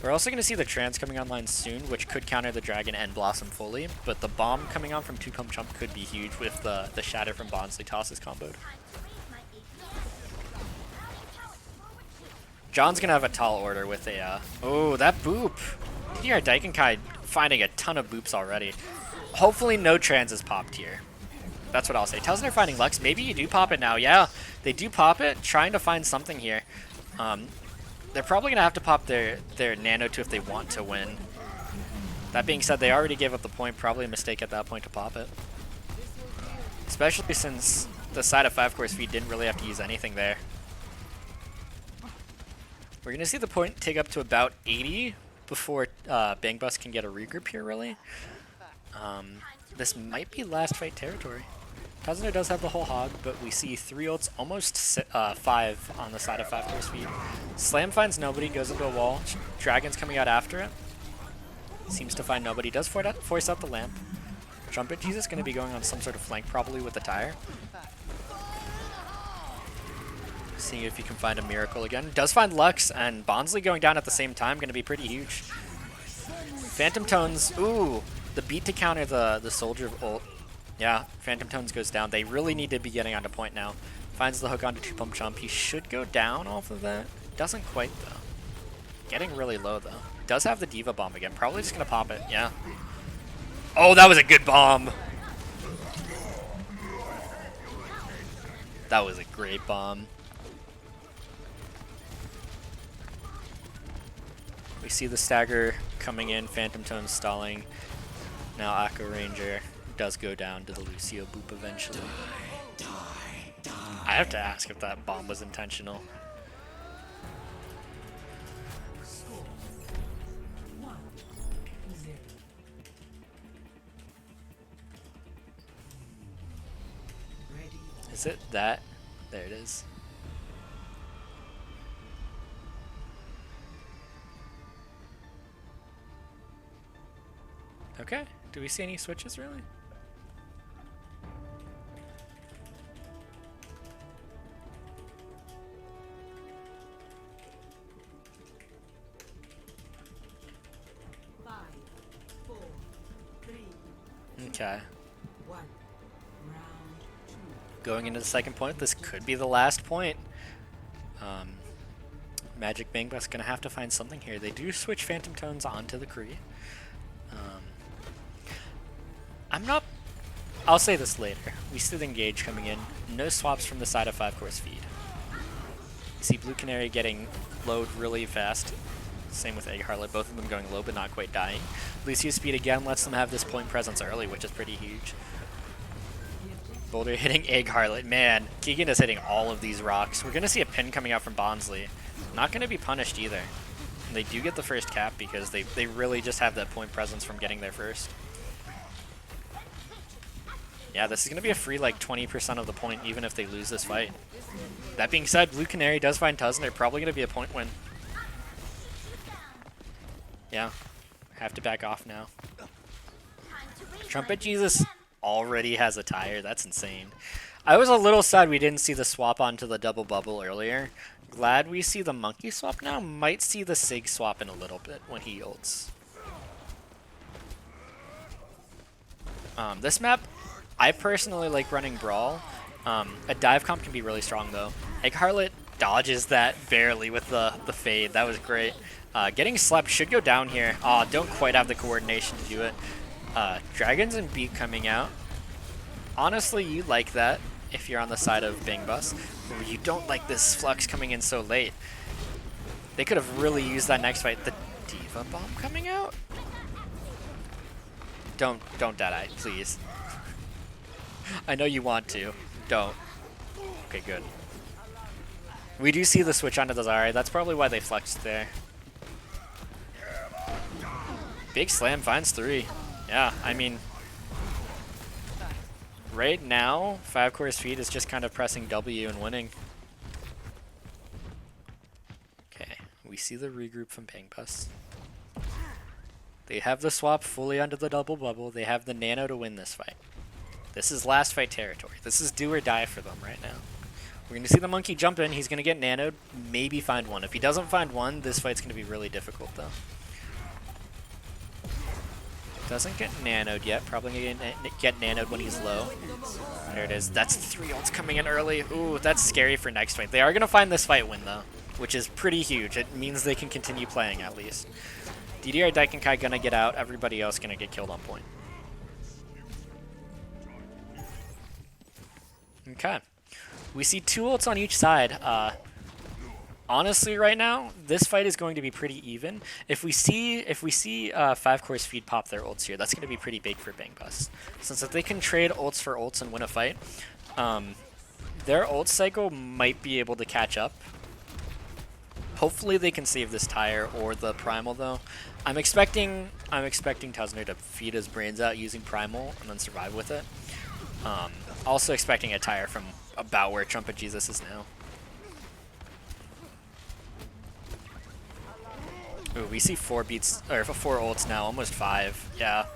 We're also going to see the Trance coming online soon, which could counter the Dragon and Blossom fully. But the bomb coming on from 2-pump chump could be huge with the Shatter from Bonzlitos is comboed. John's going to have a tall order with a... oh, that boop! DDR Daikenkai finding a ton of boops already. Hopefully no trans is popped here. That's what I'll say. Tells they're finding Lux. Maybe you do pop it now. Yeah, they do pop it, trying to find something here. They're probably going to have to pop their Nano too if they want to win. That being said, they already gave up the point. Probably a mistake at that point to pop it. Especially since the side of 5-course feed didn't really have to use anything there. We're going to see the point take up to about 80 before Bangbus can get a regroup here, really. This might be last fight territory. Tazner does have the whole hog, but we see 3 ults, almost 5 on the side of 5-course feed. Slam finds nobody, goes into a wall. Dragon's coming out after it. Seems to find nobody. Does force out the lamp. Trumpet Jesus going to be going on some sort of flank, probably with the tire. Seeing if he can find a miracle again. Does find Lux, and Bonsly going down at the same time, going to be pretty huge. Phantom Tones, ooh, the beat to counter the Soldier of ult. Yeah, Phantom Tones goes down. They really need to be getting onto point now. Finds the hook onto 2-pump jump. He should go down off of that. Doesn't quite, though. Getting really low, though. Does have the Diva Bomb again. Probably just going to pop it, yeah. Oh, that was a good bomb. That was a great bomb. We see the stagger coming in, Phantom Tone stalling. Now Aqua Ranger does go down to the Lucio boop eventually. I have to ask if that bomb was intentional. Is it that? There it is. Okay, do we see any switches really? Okay. Going into the second point, this could be the last point. Magic Bangbus gonna have to find something here. They do switch Phantom Tones onto the Kree. I'll say this later. We see the engage coming in. No swaps from the side of 5-course feed. You see Blue Canary getting low really fast. Same with Egg Harlot, both of them going low but not quite dying. Lucio speed again lets them have this point presence early, which is pretty huge. Boulder hitting Egg Harlot. Man, Keegan is hitting all of these rocks. We're going to see a pin coming out from Bonsly. Not going to be punished either. And they do get the first cap because they really just have that point presence from getting there first. Yeah, this is going to be a free like 20% of the point even if they lose this fight. That being said, Blue Canary does find Tuz and they're probably going to be a point win. Yeah, have to back off now. Trumpet Jesus already has a tire. That's insane. I was a little sad we didn't see the swap onto the double bubble earlier. Glad we see the monkey swap now. Might see the Sig swap in a little bit when he ults. This map, I personally like running Brawl. A dive comp can be really strong though. Egg Harlot dodges that barely with the fade. That was great. Getting slept should go down here. Don't quite have the coordination to do it. Dragons and Beat coming out. Honestly, you like that if you're on the side of Bangbus. You don't like this Flux coming in so late. They could have really used that next fight. The Diva Bomb coming out? Don't Deadeye, please. I know you want to. Don't. Okay, good. We do see the switch onto the Zarya. That's probably why they flexed there. Big Slam finds 3. Yeah, I mean, right now, 5-course feed is just kind of pressing W and winning. Okay, we see the regroup from Bangbus. They have the swap fully onto the double bubble. They have the nano to win this fight. This is last fight territory. This is do or die for them right now. We're going to see the monkey jump in. He's going to get nanoed, maybe find one. If he doesn't find one, this fight's going to be really difficult though. Doesn't get nanoed yet. Probably going to get nanoed when he's low. There it is. That's 3 ults coming in early. Ooh, that's scary for next fight. They are going to find this fight win, though, which is pretty huge. It means they can continue playing, at least. DDR Daikenkai going to get out. Everybody else going to get killed on point. Okay. We see 2 ults on each side. Honestly, right now, this fight is going to be pretty even. If we see 5-course feed pop their ults here, that's going to be pretty big for Bangbus. Since if they can trade ults for ults and win a fight, their ult cycle might be able to catch up. Hopefully they can save this tire or the primal though. I'm expecting Tuzner to feed his brains out using primal and then survive with it. Also expecting a tire from about where Trumpet Jesus is now. Ooh, we see 4 ults now, almost 5. Yeah.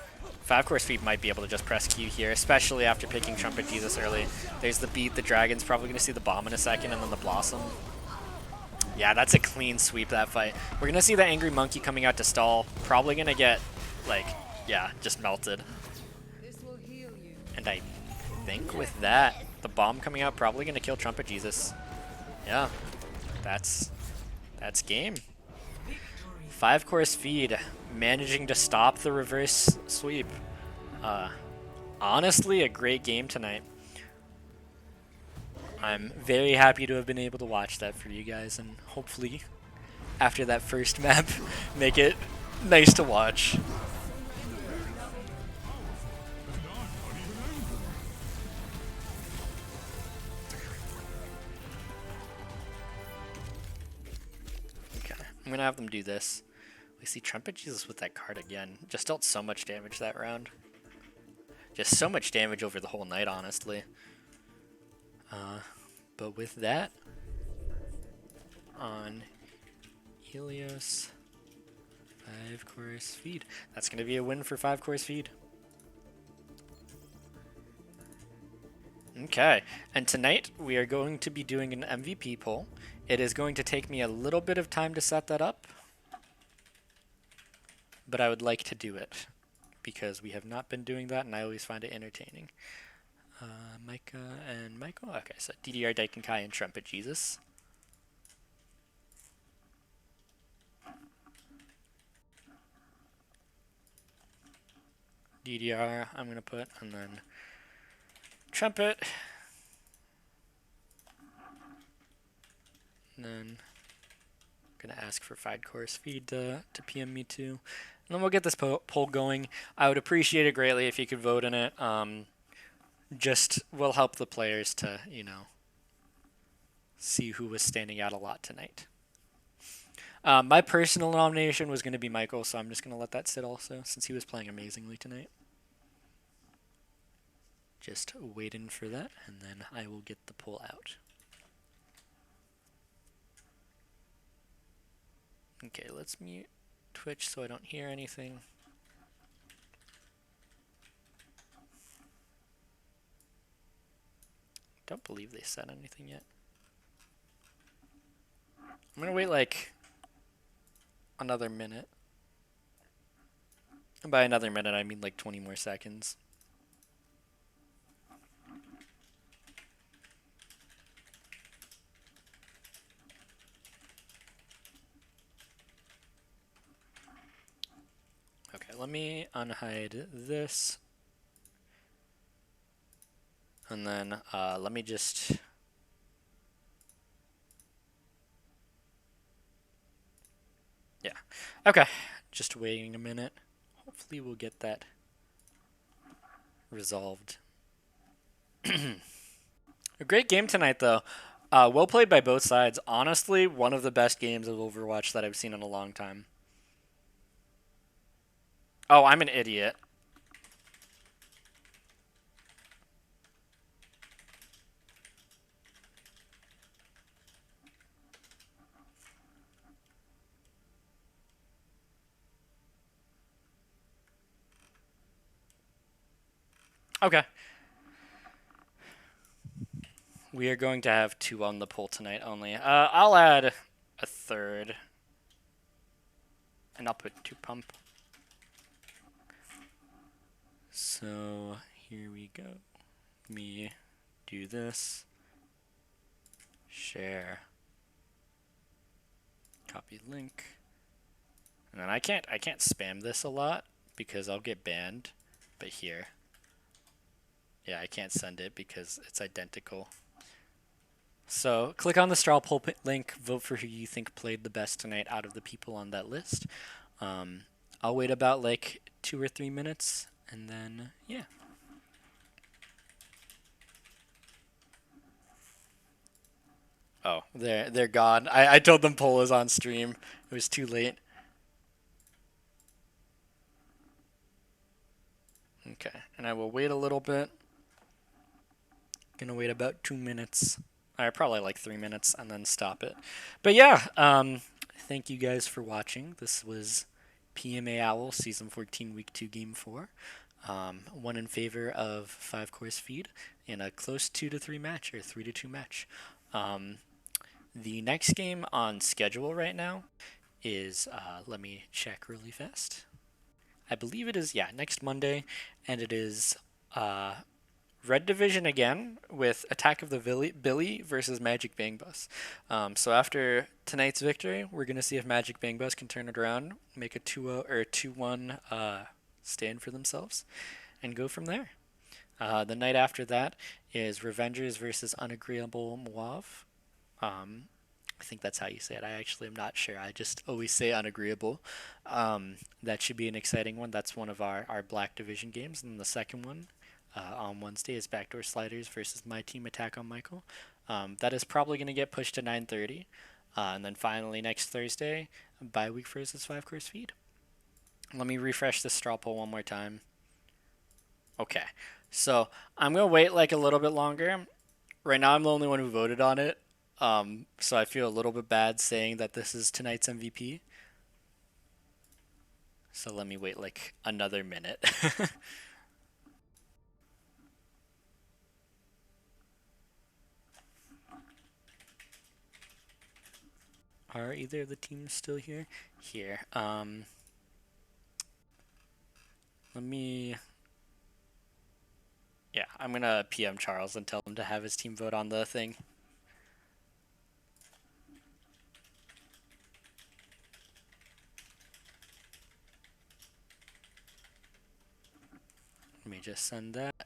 5-course feed might be able to just press Q here, especially after picking Trumpet Jesus early. There's the beat, the dragon's probably gonna see the bomb in a second, and then the blossom. Yeah, that's a clean sweep, that fight. We're gonna see the angry monkey coming out to stall. Probably gonna get, like, yeah, just melted. And I think with that, the bomb coming out probably gonna kill Trumpet Jesus. Yeah, that's game. 5-course feed, managing to stop the reverse sweep. Honestly, a great game tonight. I'm very happy to have been able to watch that for you guys, and hopefully, after that first map, make it nice to watch. Okay, I'm gonna have them do this. We see Trumpet Jesus with that card again. Just dealt so much damage that round. Just so much damage over the whole night, honestly. But with that, on Helios, 5-course feed. That's going to be a win for 5-course feed. Okay, and tonight we are going to be doing an MVP poll. It is going to take me a little bit of time to set that up, but I would like to do it because we have not been doing that, and I always find it entertaining. Micah and Michael. Okay, so DDR, Daikin Kai, and Trumpet Jesus. DDR, I'm going to put, and then Trumpet. And then I'm going to ask for 5-course feed to PM me too. And then we'll get this poll going. I would appreciate it greatly if you could vote in it. Just will help the players to, you know, see who was standing out a lot tonight. My personal nomination was going to be Michael, so I'm just going to let that sit also, since he was playing amazingly tonight. Just waiting for that, and then I will get the poll out. Okay, let's mute Twitch so I don't hear anything. Don't believe they said anything yet. I'm gonna wait like another minute. And by another minute, I mean like 20 more seconds. Okay, let me unhide this. And then let me just... Yeah. Okay, just waiting a minute. Hopefully we'll get that resolved. A great game tonight, though. Well played by both sides. Honestly, one of the best games of Overwatch that I've seen in a long time. Oh, I'm an idiot. Okay. We are going to have 2 on the poll tonight only. I'll add a third. And I'll put 2 pump. So here we go. Let me do this. Share. Copy link. And then I can't spam this a lot because I'll get banned. But here. Yeah, I can't send it because it's identical. So click on the straw poll link, vote for who you think played the best tonight out of the people on that list. Um, I'll wait about like 2 or 3 minutes, and then yeah. Oh, they're gone. I told them poll was on stream. It was too late. Okay, and I will wait a little bit. Gonna wait about 2 minutes. Or probably like 3 minutes and then stop it. But yeah, thank you guys for watching. This was PMA Owl Season 14 Week 2 Game 4. One in favor of 5-course feed in a close 2-3 match or 3-2 match. The next game on schedule right now is, let me check really fast. I believe it is, yeah, next Monday, and it is Red Division again with Attack of the Billy versus Magic Bang Bus. So after tonight's victory, we're going to see if Magic Bang Bus can turn it around, make a 2-0 or 2-1 stand for themselves, and go from there. The night after that is Revengers versus Unagreeable Moav. I think that's how you say it. I actually am not sure. I just always say Unagreeable. That should be an exciting one. That's one of our Black Division games. And the second one on Wednesday is Backdoor Sliders versus My Team Attack on Michael. That is probably going to get pushed to 9:30. And then finally next Thursday, bye week versus 5-course feed. Let me refresh this straw poll one more time. Okay, so I'm going to wait like a little bit longer. Right now I'm the only one who voted on it. So I feel a little bit bad saying that this is tonight's MVP. So let me wait like another minute. Are either of the teams still here? Here. Let me... Yeah, I'm gonna PM Charles and tell him to have his team vote on the thing. Let me just send that.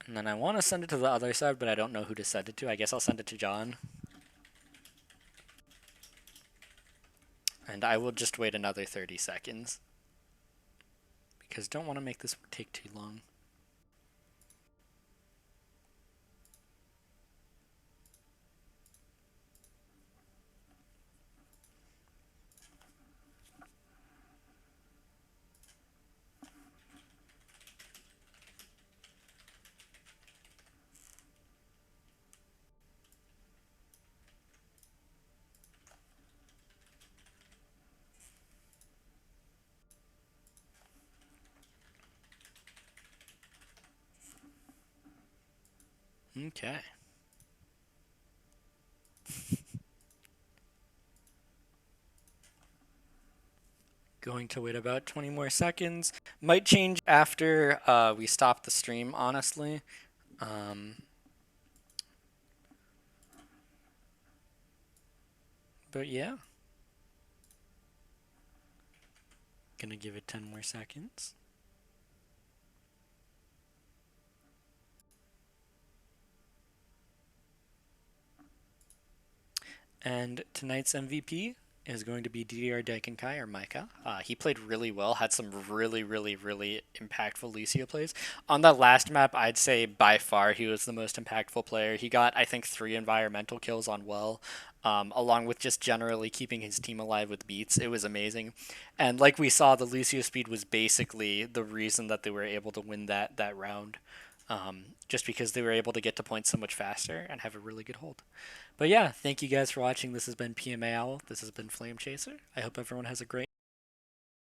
And then I want to send it to the other side, but I don't know who to send it to. I guess I'll send it to John. And I will just wait another 30 seconds. Because don't want to make this take too long. Okay. Going to wait about 20 more seconds. Might change after we stop the stream, honestly. But yeah. Gonna give it 10 more seconds. And tonight's MVP is going to be DDR Daikenkai or Micah. He played really well, had some really impactful Lucio plays. On that last map, I'd say by far he was the most impactful player. He got, I think, 3 environmental kills on well, along with just generally keeping his team alive with beats. It was amazing. And like we saw, the Lucio speed was basically the reason that they were able to win that round. Just because they were able to get to points so much faster and have a really good hold. But yeah, thank you guys for watching. This has been PMA Owl. This has been Flame Chaser. I hope everyone has a great